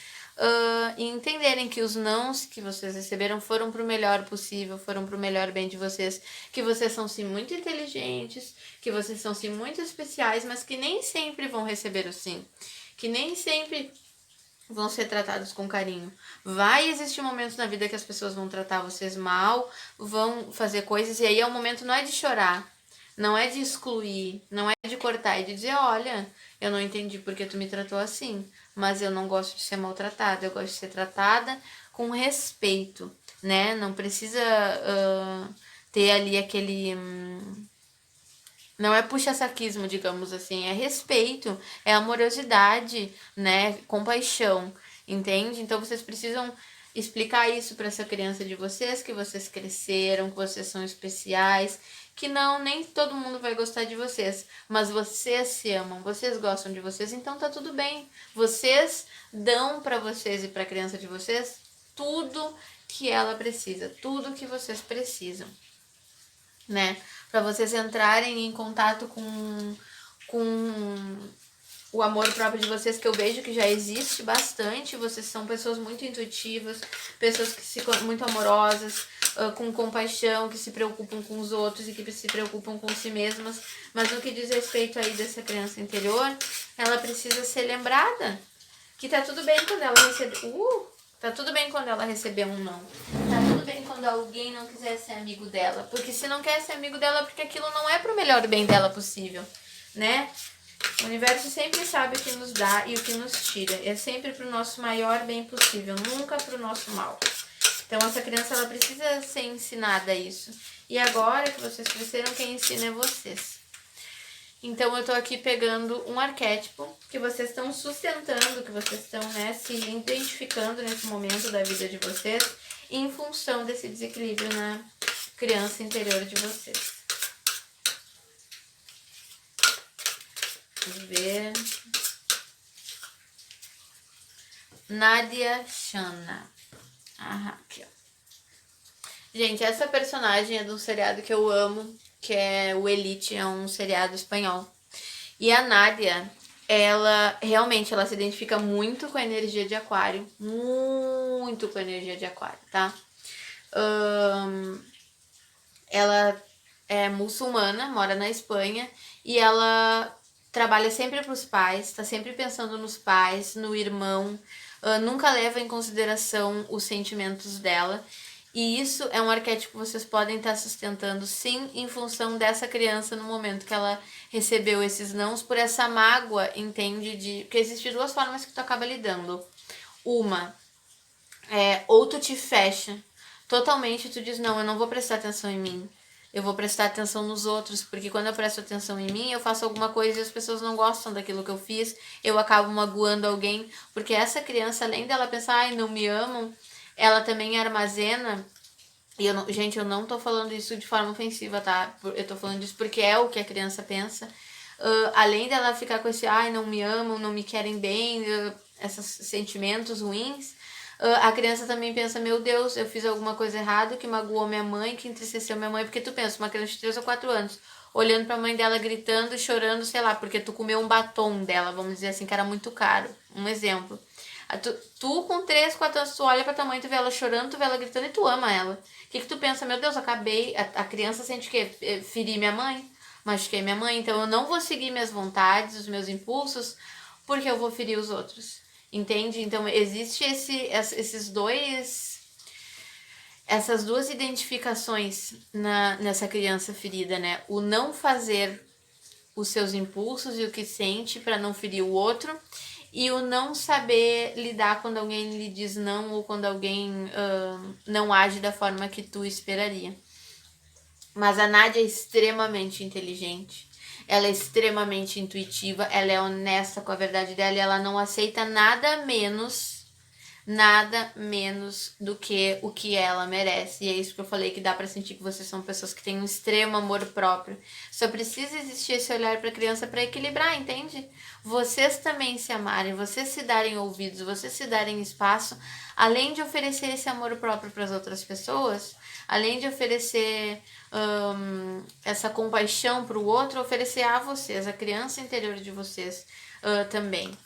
e entenderem que os nãos que vocês receberam foram pro melhor possível, foram pro melhor bem de vocês, que vocês são sim muito inteligentes, que vocês são sim muito especiais, mas que nem sempre vão receber o sim, que nem sempre vão ser tratados com carinho. Vai existir momentos na vida que as pessoas vão tratar vocês mal, vão fazer coisas, e aí é o momento não é de chorar, não é de excluir, não é de cortar, é de dizer, olha, eu não entendi porque tu me tratou assim, mas eu não gosto de ser maltratada, eu gosto de ser tratada com respeito, né? Não precisa ter ali aquele... não é puxa-saquismo, digamos assim, é respeito, é amorosidade, né? Compaixão, entende? Então vocês precisam explicar isso para essa criança de vocês, que vocês cresceram, que vocês são especiais, que não, nem todo mundo vai gostar de vocês, mas vocês se amam, vocês gostam de vocês, então tá tudo bem. Vocês dão para vocês e para a criança de vocês tudo que ela precisa, tudo que vocês precisam, né? Para vocês entrarem em contato com o amor próprio de vocês, que eu vejo que já existe bastante. Vocês são pessoas muito intuitivas, pessoas muito amorosas, com compaixão, que se preocupam com os outros e que se preocupam com si mesmas. Mas no que diz respeito aí dessa criança interior, ela precisa ser lembrada que tá tudo bem quando ela receber... tá tudo bem quando ela receber um não. Tá tudo bem quando alguém não quiser ser amigo dela. Porque se não quer ser amigo dela, porque aquilo não é pro melhor bem dela possível, né? O universo sempre sabe o que nos dá e o que nos tira. É sempre pro nosso maior bem possível, nunca pro nosso mal. Então essa criança, ela precisa ser ensinada isso. E agora que vocês cresceram, quem ensina é vocês. Então eu tô aqui pegando um arquétipo que vocês estão sustentando, que vocês estão, né, se identificando nesse momento da vida de vocês, em função desse desequilíbrio na criança interior de vocês. Vamos ver. Nadia Shana. Aqui, ó. Gente, essa personagem é de um seriado que eu amo, que é o Elite, é um seriado espanhol. E a Nádia, ela realmente ela se identifica muito com a energia de aquário, muito com a energia de aquário, tá? Ela é muçulmana, mora na Espanha, e ela trabalha sempre para os pais, tá sempre pensando nos pais, no irmão, nunca leva em consideração os sentimentos dela. E isso é um arquétipo que vocês podem estar sustentando, sim, em função dessa criança no momento que ela recebeu esses nãos, por essa mágoa, entende? Porque existem duas formas que tu acaba lidando. Uma, ou tu te fecha totalmente, tu diz, não, eu não vou prestar atenção em mim. Eu vou prestar atenção nos outros, porque quando eu presto atenção em mim, eu faço alguma coisa e as pessoas não gostam daquilo que eu fiz, eu acabo magoando alguém, porque essa criança, além dela pensar, ai, não me amam, ela também armazena, e gente, eu não tô falando isso de forma ofensiva, tá? Eu tô falando isso porque é o que a criança pensa. Além dela ficar com esse, ai, não me amam, não me querem bem, esses sentimentos ruins, a criança também pensa, meu Deus, eu fiz alguma coisa errada que magoou minha mãe, que entristeceu minha mãe, porque tu pensa, uma criança de 3 ou 4 anos, olhando pra mãe dela, gritando e chorando, sei lá, porque tu comeu um batom dela, vamos dizer assim, que era muito caro, um exemplo. Tu com 3, 4 anos, tu olha pra tua mãe, tu vê ela chorando, tu vê ela gritando e tu ama ela. O que tu pensa? Meu Deus, acabei. A criança sente o quê? Feri minha mãe? Machuquei minha mãe? Então eu não vou seguir minhas vontades, os meus impulsos, porque eu vou ferir os outros. Entende? Então existe essas duas identificações nessa criança ferida, né? O não fazer os seus impulsos e o que sente para não ferir o outro, e o não saber lidar quando alguém lhe diz não ou quando alguém não age da forma que tu esperaria. Mas a Nádia é extremamente inteligente, ela é extremamente intuitiva, ela é honesta com a verdade dela e ela não aceita nada menos nada menos do que o que ela merece. E é isso que eu falei, que dá pra sentir que vocês são pessoas que têm um extremo amor próprio. Só precisa existir esse olhar pra criança pra equilibrar, entende? Vocês também se amarem, vocês se darem ouvidos, vocês se darem espaço, além de oferecer esse amor próprio para as outras pessoas, além de oferecer essa compaixão para o outro, oferecer a vocês, a criança interior de vocês também.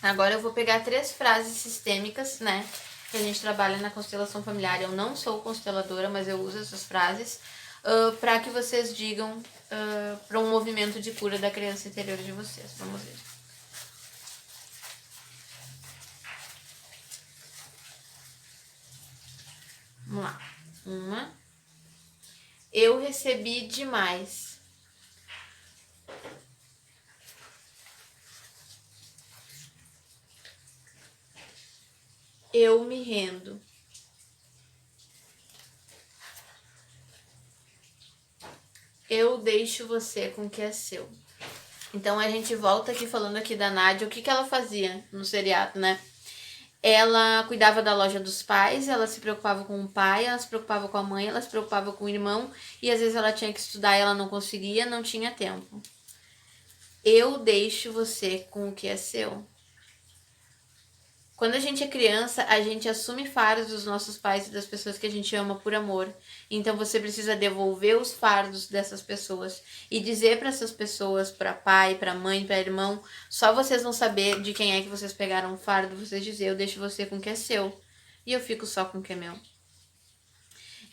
Agora eu vou pegar 3 frases sistêmicas, né? Que a gente trabalha na constelação familiar. Eu não sou consteladora, mas eu uso essas frases para que vocês digam para um movimento de cura da criança interior de vocês. Vamos ver. Vamos lá. 1. Eu recebi demais. Eu me rendo. Eu deixo você com o que é seu. Então a gente volta aqui falando aqui da Nádia, o que ela fazia no seriado, né? Ela cuidava da loja dos pais, ela se preocupava com o pai, ela se preocupava com a mãe, ela se preocupava com o irmão, e às vezes ela tinha que estudar e ela não conseguia, não tinha tempo. Eu deixo você com o que é seu. Quando a gente é criança, a gente assume fardos dos nossos pais e das pessoas que a gente ama por amor. Então você precisa devolver os fardos dessas pessoas e dizer para essas pessoas, para pai, para mãe, para irmão, só vocês vão saber de quem é que vocês pegaram o fardo, vocês dizer, eu deixo você com o que é seu e eu fico só com o que é meu.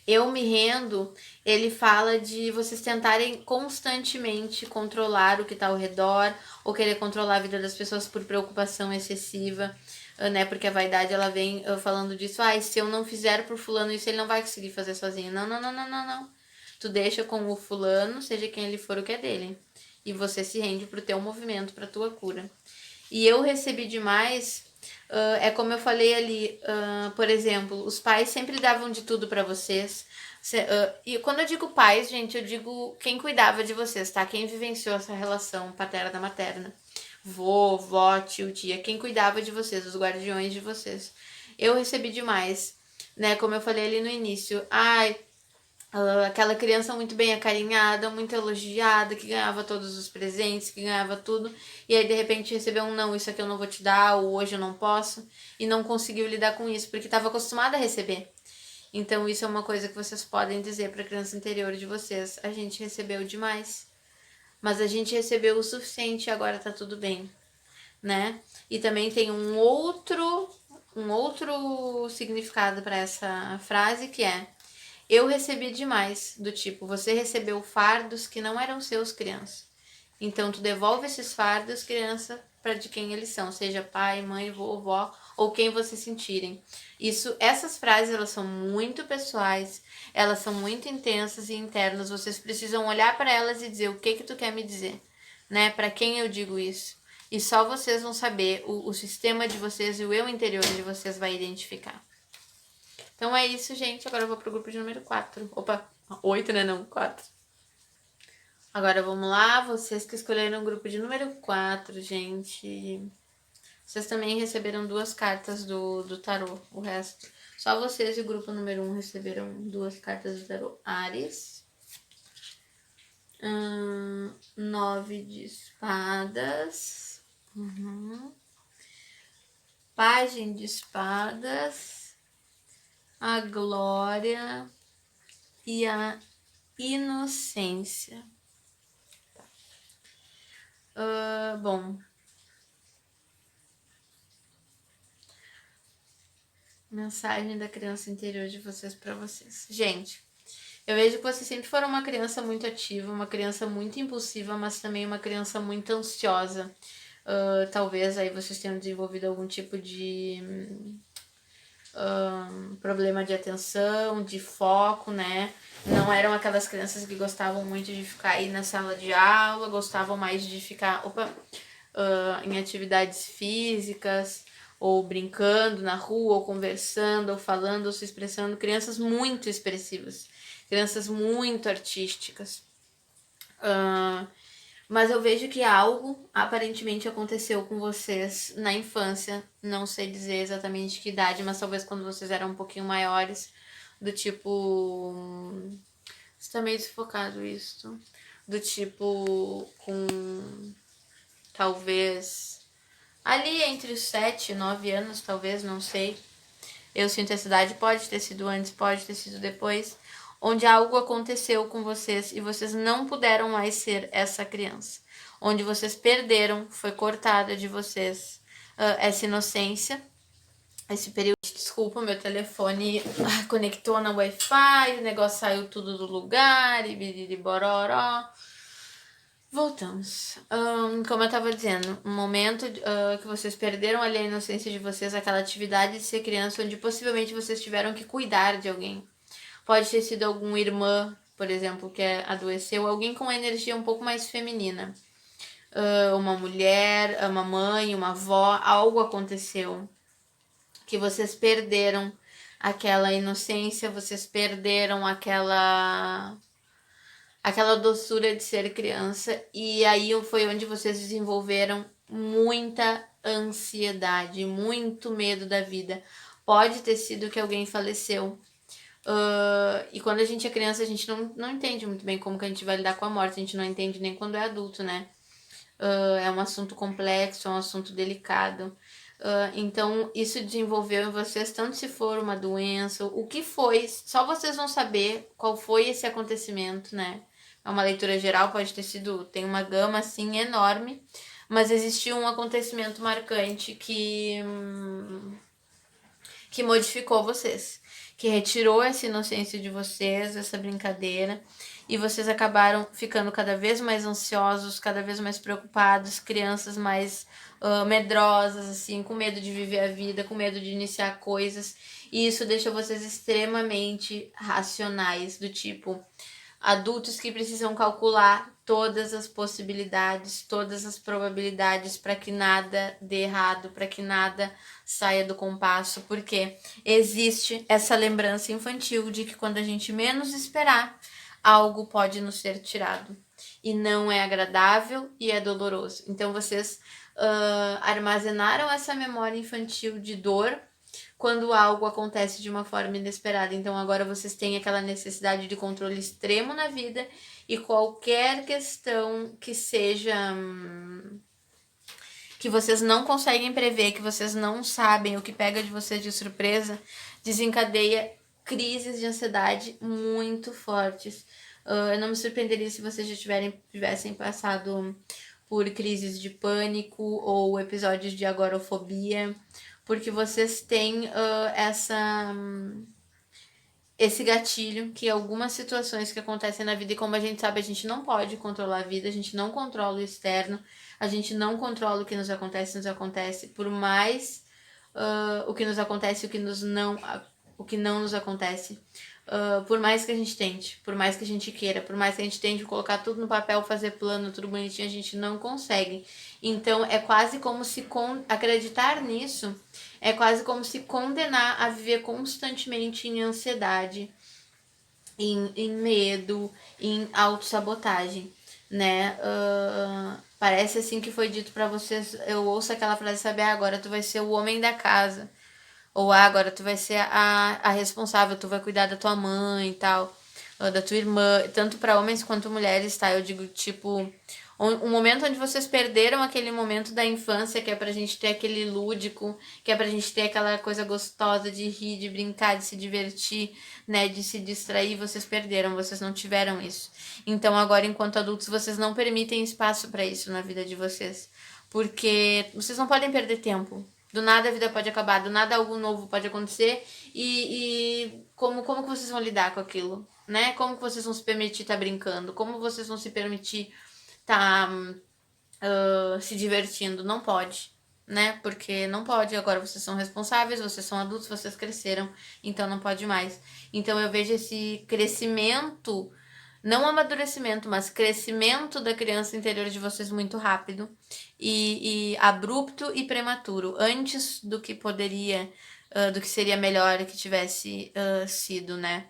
Eu me rendo, ele fala de vocês tentarem constantemente controlar o que está ao redor ou querer controlar a vida das pessoas por preocupação excessiva, né? Porque a vaidade ela vem falando disso, se eu não fizer por fulano isso, ele não vai conseguir fazer sozinho. Não, não, não, não, não, não. Tu deixa com o fulano, seja quem ele for, o que é dele. E você se rende pro teu movimento, pra tua cura. E eu recebi demais, é como eu falei ali, por exemplo, os pais sempre davam de tudo pra vocês. E quando eu digo pais, gente, eu digo quem cuidava de vocês, tá? Quem vivenciou essa relação paterna-materna. Vô, vó, tio, tia, quem cuidava de vocês, os guardiões de vocês. Eu recebi demais, né? Como eu falei ali no início. Aquela criança muito bem acarinhada, muito elogiada, que ganhava todos os presentes, que ganhava tudo, e aí de repente recebeu um não, isso aqui eu não vou te dar, ou hoje eu não posso, e não conseguiu lidar com isso, porque estava acostumada a receber. Então isso é uma coisa que vocês podem dizer para a criança interior de vocês, a gente recebeu demais, mas a gente recebeu o suficiente e agora tá tudo bem, né? E também tem um outro significado para essa frase que é: eu recebi demais, do tipo, você recebeu fardos que não eram seus, criança. Então tu devolve esses fardos, criança, para de quem eles são, seja pai, mãe, vovó ou quem vocês sentirem. Essas frases elas são muito pessoais, elas são muito intensas e internas. Vocês precisam olhar para elas e dizer o que tu quer me dizer, né? Para quem eu digo isso? E só vocês vão saber, o sistema de vocês e o eu interior de vocês vai identificar. Então é isso, gente. Agora eu vou pro grupo de número 4. Opa, 8, né? Não, 4. Agora vamos lá. Vocês que escolheram o grupo de número 4, gente. Vocês também receberam 2 cartas do tarô. O resto. Só vocês e o grupo número 1 receberam 2 cartas do tarô. Áries. 9 de espadas. Pajem de espadas. A glória e a inocência. Bom. Mensagem da criança interior de vocês para vocês. Gente, eu vejo que vocês sempre foram uma criança muito ativa, uma criança muito impulsiva, mas também uma criança muito ansiosa. Talvez aí vocês tenham desenvolvido algum tipo de problema de atenção, de foco, né? Não eram aquelas crianças que gostavam muito de ficar aí na sala de aula, gostavam mais de ficar em atividades físicas, ou brincando na rua, ou conversando, ou falando, ou se expressando. Crianças muito expressivas, crianças muito artísticas. Mas eu vejo que algo aparentemente aconteceu com vocês na infância. Não sei dizer exatamente que idade, mas talvez quando vocês eram um pouquinho maiores. Do tipo. Está meio desfocado isso. Do tipo. Com. Talvez. Ali entre os 7 e 9 anos, talvez, não sei. Eu sinto essa idade, pode ter sido antes, pode ter sido depois. Onde algo aconteceu com vocês e vocês não puderam mais ser essa criança. Onde vocês perderam, foi cortada de vocês essa inocência, esse período. Desculpa, meu telefone conectou na Wi-Fi, o negócio saiu tudo do lugar e biriribororó. Voltamos. Como eu tava dizendo, um momento que vocês perderam ali a inocência de vocês, aquela atividade de ser criança, onde possivelmente vocês tiveram que cuidar de alguém. Pode ter sido alguma irmã, por exemplo, que adoeceu, alguém com uma energia um pouco mais feminina. Uma mulher, uma mãe, uma avó, algo aconteceu que vocês perderam aquela inocência, vocês perderam aquela doçura de ser criança, e aí foi onde vocês desenvolveram muita ansiedade, muito medo da vida. Pode ter sido que alguém faleceu. E quando a gente é criança, a gente não entende muito bem como que a gente vai lidar com a morte, a gente não entende nem quando é adulto, né? É um assunto complexo, é um assunto delicado. Então, isso desenvolveu em vocês, tanto se for uma doença, o que foi, só vocês vão saber qual foi esse acontecimento, né? É uma leitura geral, pode ter sido, tem uma gama assim enorme, mas existiu um acontecimento marcante que modificou vocês, que retirou essa inocência de vocês, essa brincadeira, e vocês acabaram ficando cada vez mais ansiosos, cada vez mais preocupados, crianças mais medrosas, assim, com medo de viver a vida, com medo de iniciar coisas, e isso deixa vocês extremamente racionais, do tipo, adultos que precisam calcular todas as possibilidades, todas as probabilidades para que nada dê errado, para que nada saia do compasso, porque existe essa lembrança infantil de que quando a gente menos esperar, algo pode nos ser tirado. E não é agradável e é doloroso. Então vocês armazenaram essa memória infantil de dor quando algo acontece de uma forma inesperada. Então agora vocês têm aquela necessidade de controle extremo na vida, e qualquer questão que seja que vocês não conseguem prever, que vocês não sabem, o que pega de vocês de surpresa, desencadeia crises de ansiedade muito fortes. Eu não me surpreenderia se vocês já tivessem passado por crises de pânico ou episódios de agorafobia, porque vocês têm esse gatilho, que algumas situações que acontecem na vida, e como a gente sabe, a gente não pode controlar a vida, a gente não controla o externo, a gente não controla o que nos acontece, por mais o que nos acontece, o que não nos acontece. Por mais que a gente tente, por mais que a gente queira, por mais que a gente tente colocar tudo no papel, fazer plano, tudo bonitinho, a gente não consegue. Então é quase como se acreditar nisso é quase como se condenar a viver constantemente em ansiedade, em medo, em autossabotagem, né? Parece assim que foi dito pra vocês, eu ouço aquela frase, sabe, agora tu vai ser o homem da casa, ou agora tu vai ser a responsável, tu vai cuidar da tua mãe e tal, da tua irmã, tanto para homens quanto mulheres, tá? Eu digo, tipo, um momento onde vocês perderam aquele momento da infância, que é pra gente ter aquele lúdico, que é pra gente ter aquela coisa gostosa de rir, de brincar, de se divertir, né, de se distrair, vocês perderam, vocês não tiveram isso. Então agora, enquanto adultos, vocês não permitem espaço para isso na vida de vocês, porque vocês não podem perder tempo. Do nada a vida pode acabar, do nada algo novo pode acontecer, e como que vocês vão lidar com aquilo, né? Como que vocês vão se permitir estar brincando? Como vocês vão se permitir estar se divertindo? Não pode, né? Porque não pode, agora vocês são responsáveis, vocês são adultos, vocês cresceram, então não pode mais. Então eu vejo esse crescimento, não amadurecimento, mas crescimento da criança interior de vocês muito rápido e abrupto e prematuro, antes do que poderia, do que seria melhor que tivesse sido, né?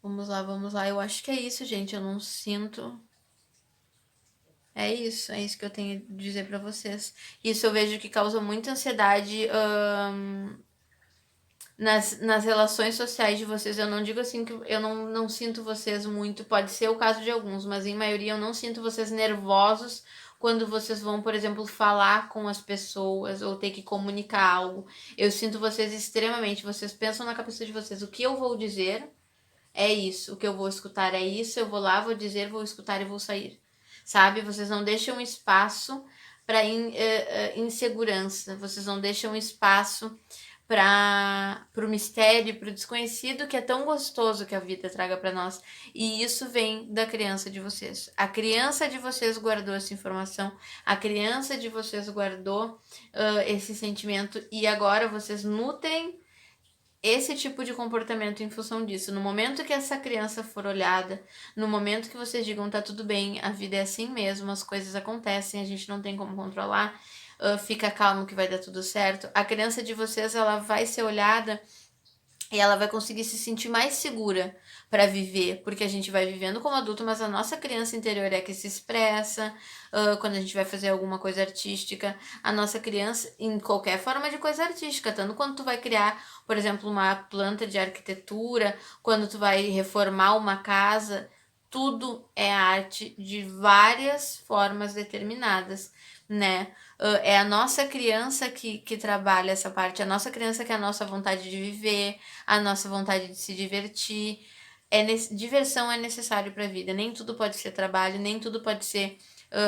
Vamos lá, vamos lá. Eu acho que é isso, gente. Eu não sinto. É isso que eu tenho a dizer pra vocês. Isso eu vejo que causa muita ansiedade nas relações sociais de vocês. Eu não digo assim que eu não sinto vocês muito, pode ser o caso de alguns, mas em maioria eu não sinto vocês nervosos quando vocês vão, por exemplo, falar com as pessoas ou ter que comunicar algo. Eu sinto vocês extremamente, vocês pensam na cabeça de vocês, o que eu vou dizer é isso, o que eu vou escutar é isso, eu vou lá, vou dizer, vou escutar e vou sair. Sabe? Vocês não deixam espaço para insegurança, vocês não deixam espaço para o mistério, para o desconhecido, que é tão gostoso que a vida traga para nós. E isso vem da criança de vocês. A criança de vocês guardou essa informação, a criança de vocês guardou esse sentimento e agora vocês nutrem esse tipo de comportamento em função disso. No momento que essa criança for olhada, no momento que vocês digam tá tudo bem, a vida é assim mesmo, as coisas acontecem, a gente não tem como controlar, fica calmo que vai dar tudo certo. A criança de vocês, ela vai ser olhada e ela vai conseguir se sentir mais segura para viver, porque a gente vai vivendo como adulto, mas a nossa criança interior é que se expressa quando a gente vai fazer alguma coisa artística. A nossa criança, em qualquer forma de coisa artística, tanto quando tu vai criar, por exemplo, uma planta de arquitetura, quando tu vai reformar uma casa, tudo é arte de várias formas determinadas, né? É a nossa criança que trabalha essa parte, a nossa criança que é a nossa vontade de viver, a nossa vontade de se divertir. Diversão é necessário para a vida. Nem tudo pode ser trabalho, nem tudo pode ser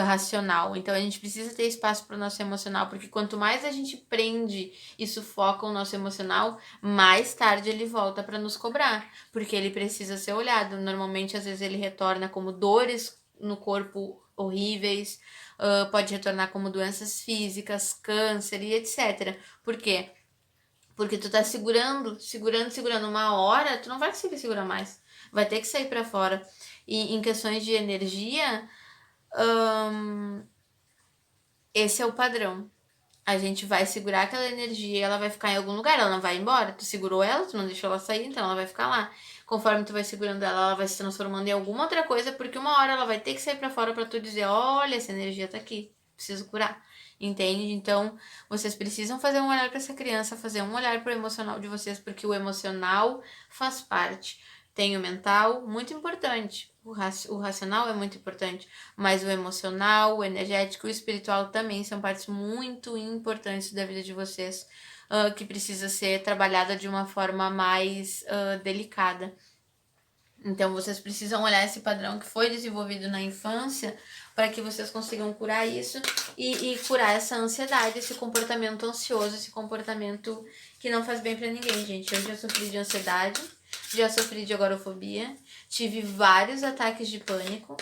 racional. Então a gente precisa ter espaço para o nosso emocional, porque quanto mais a gente prende e sufoca o nosso emocional, mais tarde ele volta para nos cobrar, porque ele precisa ser olhado. Normalmente, às vezes, ele retorna como dores no corpo horríveis, pode retornar como doenças físicas, câncer e etc. Por quê? Porque tu tá segurando uma hora, tu não vai conseguir segurar mais. Vai ter que sair para fora. E em questões de energia, esse é o padrão. A gente vai segurar aquela energia e ela vai ficar em algum lugar, ela não vai embora. Tu segurou ela, tu não deixou ela sair, então ela vai ficar lá. Conforme tu vai segurando ela, ela vai se transformando em alguma outra coisa, porque uma hora ela vai ter que sair para fora para tu dizer, olha, essa energia tá aqui, preciso curar. Entende? Então, vocês precisam fazer um olhar para essa criança, fazer um olhar para o emocional de vocês, porque o emocional faz parte. Tem o mental, muito importante. O racional é muito importante, mas o emocional, o energético e o espiritual também são partes muito importantes da vida de vocês, que precisa ser trabalhada de uma forma mais delicada. Então, vocês precisam olhar esse padrão que foi desenvolvido na infância para que vocês consigam curar isso e curar essa ansiedade, esse comportamento ansioso, esse comportamento que não faz bem para ninguém, gente. Eu já sofri de ansiedade, já sofri de agorafobia, tive vários ataques de pânico,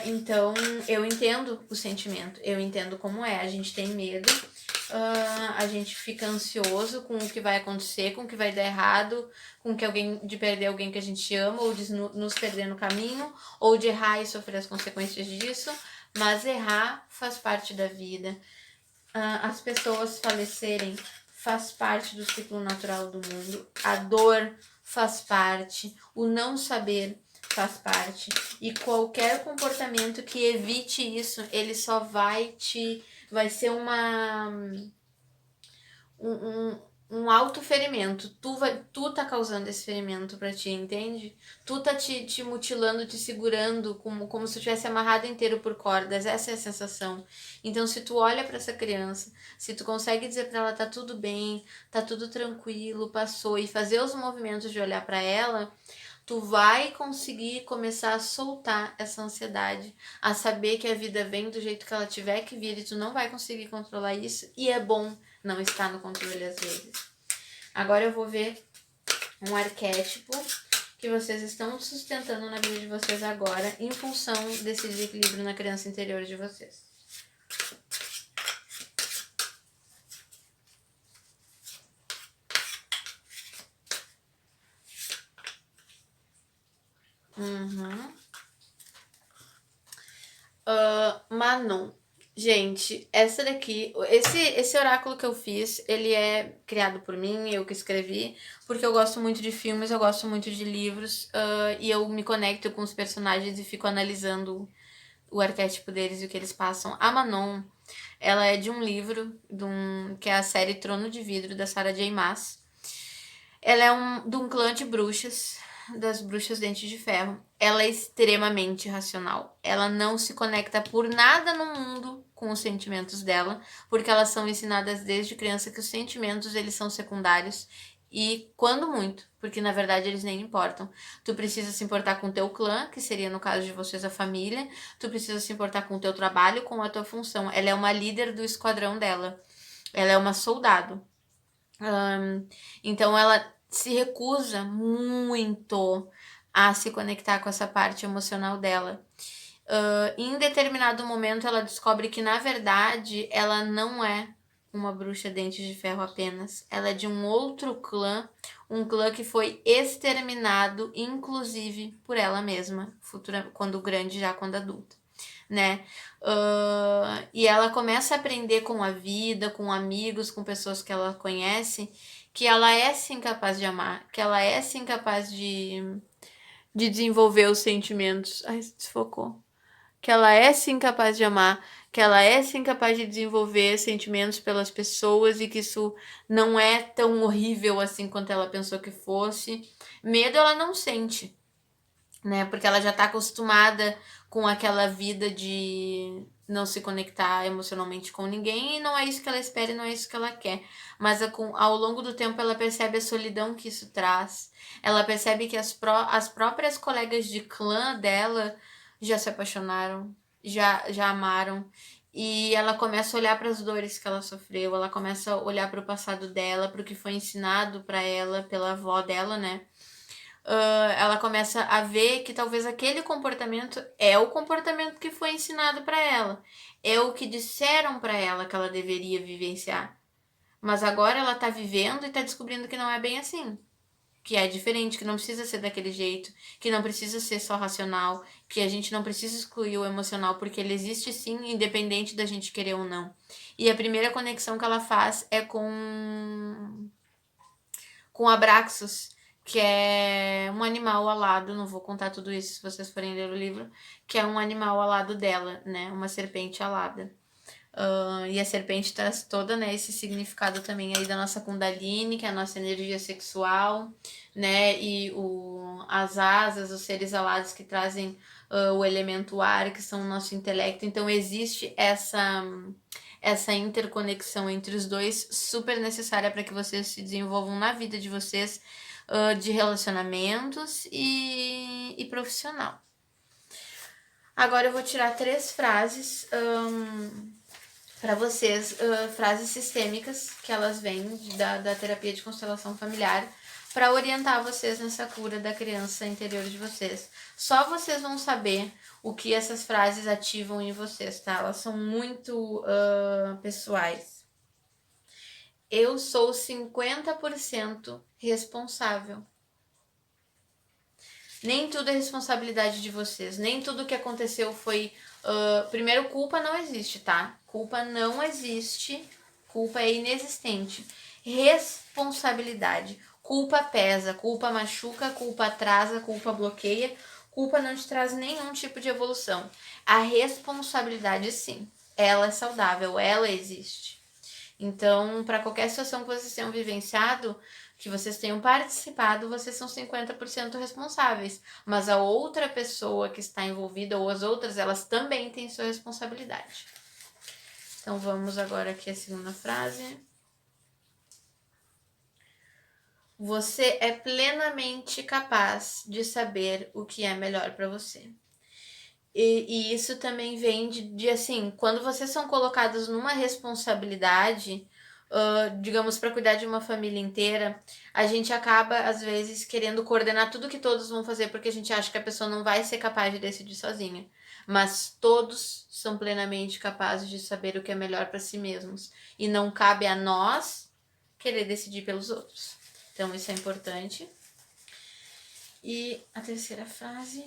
então eu entendo o sentimento, eu entendo como é. A gente tem medo, a gente fica ansioso com o que vai acontecer, com o que vai dar errado, com que de perder alguém que a gente ama, ou de nos perder no caminho, ou de errar e sofrer as consequências disso, mas errar faz parte da vida. As pessoas falecerem faz parte do ciclo natural do mundo, a dor faz parte, o não saber faz parte, e qualquer comportamento que evite isso, ele só vai ser um autoferimento. Tu tá causando esse ferimento pra ti, entende? Tu tá te mutilando, te segurando, como se tu tivesse amarrado inteiro por cordas. Essa é a sensação. Então, se tu olha para essa criança, se tu consegue dizer para ela tá tudo bem, tá tudo tranquilo, passou, e fazer os movimentos de olhar para ela, tu vai conseguir começar a soltar essa ansiedade, a saber que a vida vem do jeito que ela tiver que vir e tu não vai conseguir controlar isso, e é bom não estar no controle às vezes. Agora eu vou ver um arquétipo que vocês estão sustentando na vida de vocês agora em função desse desequilíbrio na criança interior de vocês. Manon. Gente, essa daqui, esse oráculo que eu fiz, ele é criado por mim, eu que escrevi, porque eu gosto muito de filmes, eu gosto muito de livros, e eu me conecto com os personagens e fico analisando o arquétipo deles e o que eles passam. A Manon, ela é de um livro, que é a série Trono de Vidro, da Sarah J. Maas. Ela é de um clã de bruxas, das bruxas Dentes de Ferro. Ela é extremamente racional. Ela não se conecta por nada no mundo com os sentimentos dela, porque elas são ensinadas desde criança que os sentimentos eles são secundários e quando muito, porque na verdade eles nem importam. Tu precisa se importar com o teu clã, que seria no caso de vocês a família. Tu precisa se importar com o teu trabalho, com a tua função. Ela é uma líder do esquadrão dela. Ela é uma soldado. Então ela se recusa muito a se conectar com essa parte emocional dela. Em determinado momento ela descobre que na verdade ela não é uma bruxa Dentes de Ferro apenas. Ela é de um outro clã, um clã que foi exterminado, inclusive por ela mesma, quando grande, já quando adulta, né? E ela começa a aprender com a vida, com amigos, com pessoas que ela conhece, que ela é sim capaz de amar, que ela é sim capaz de desenvolver os sentimentos. Ai, se desfocou. Que ela é sim capaz de amar, que ela é sim capaz de desenvolver sentimentos pelas pessoas e que isso não é tão horrível assim quanto ela pensou que fosse. Medo ela não sente, né? Porque ela já tá acostumada com aquela vida de não se conectar emocionalmente com ninguém e não é isso que ela espera e não é isso que ela quer. Mas ao longo do tempo ela percebe a solidão que isso traz. Ela percebe que as próprias colegas de clã dela já se apaixonaram, já amaram. E ela começa a olhar para as dores que ela sofreu, ela começa a olhar para o passado dela, para o que foi ensinado para ela pela avó dela, né? Ela começa a ver que talvez aquele comportamento é o comportamento que foi ensinado para ela, é o que disseram para ela que ela deveria vivenciar. Mas agora ela tá vivendo e tá descobrindo que não é bem assim. Que é diferente, que não precisa ser daquele jeito, que não precisa ser só racional, que a gente não precisa excluir o emocional, porque ele existe sim, independente da gente querer ou não. E a primeira conexão que ela faz é com Abraxos, que é um animal alado, não vou contar tudo isso se vocês forem ler o livro, que é um animal alado dela, né? Uma serpente alada. E a serpente traz toda, né, esse significado também aí da nossa Kundalini, que é a nossa energia sexual, né? E as asas, os seres alados que trazem o elemento ar, que são o nosso intelecto. Então existe essa interconexão entre os dois, super necessária para que vocês se desenvolvam na vida de vocês, de relacionamentos e profissional. Agora eu vou tirar 3 frases para vocês, frases sistêmicas que elas vêm da terapia de constelação familiar, para orientar vocês nessa cura da criança interior de vocês. Só vocês vão saber o que essas frases ativam em vocês, tá? Elas são muito pessoais. Eu sou 50% responsável. Nem tudo é responsabilidade de vocês. Nem tudo que aconteceu foi. Primeiro, culpa não existe, tá? Culpa não existe. Culpa é inexistente. Responsabilidade. Culpa pesa, culpa machuca, culpa atrasa, culpa bloqueia. Culpa não te traz nenhum tipo de evolução. A responsabilidade, sim. Ela é saudável, ela existe. Então, para qualquer situação que vocês tenham vivenciado, que vocês tenham participado, vocês são 50% responsáveis. Mas a outra pessoa que está envolvida, ou as outras, elas também têm sua responsabilidade. Então, vamos agora aqui à segunda frase. Você é plenamente capaz de saber o que é melhor para você. E isso também vem de assim, quando vocês são colocados numa responsabilidade, digamos, para cuidar de uma família inteira, a gente acaba, às vezes, querendo coordenar tudo que todos vão fazer, porque a gente acha que a pessoa não vai ser capaz de decidir sozinha. Mas todos são plenamente capazes de saber o que é melhor para si mesmos. E não cabe a nós querer decidir pelos outros. Então, isso é importante. E a terceira frase.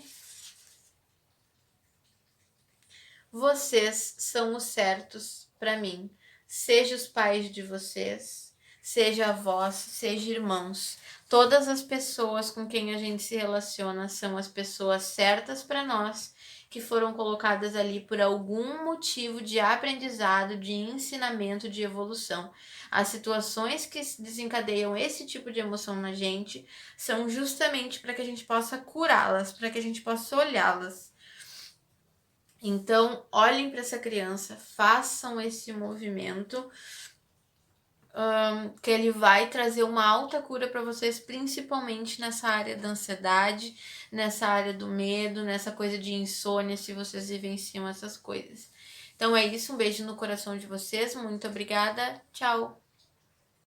Vocês são os certos para mim. Seja os pais de vocês, seja avós, seja irmãos. Todas as pessoas com quem a gente se relaciona são as pessoas certas para nós, que foram colocadas ali por algum motivo de aprendizado, de ensinamento, de evolução. As situações que desencadeiam esse tipo de emoção na gente são justamente para que a gente possa curá-las, para que a gente possa olhá-las. Então, olhem para essa criança, façam esse movimento, que ele vai trazer uma alta cura para vocês, principalmente nessa área da ansiedade, nessa área do medo, nessa coisa de insônia, se vocês vivenciam essas coisas. Então é isso, um beijo no coração de vocês, muito obrigada, tchau!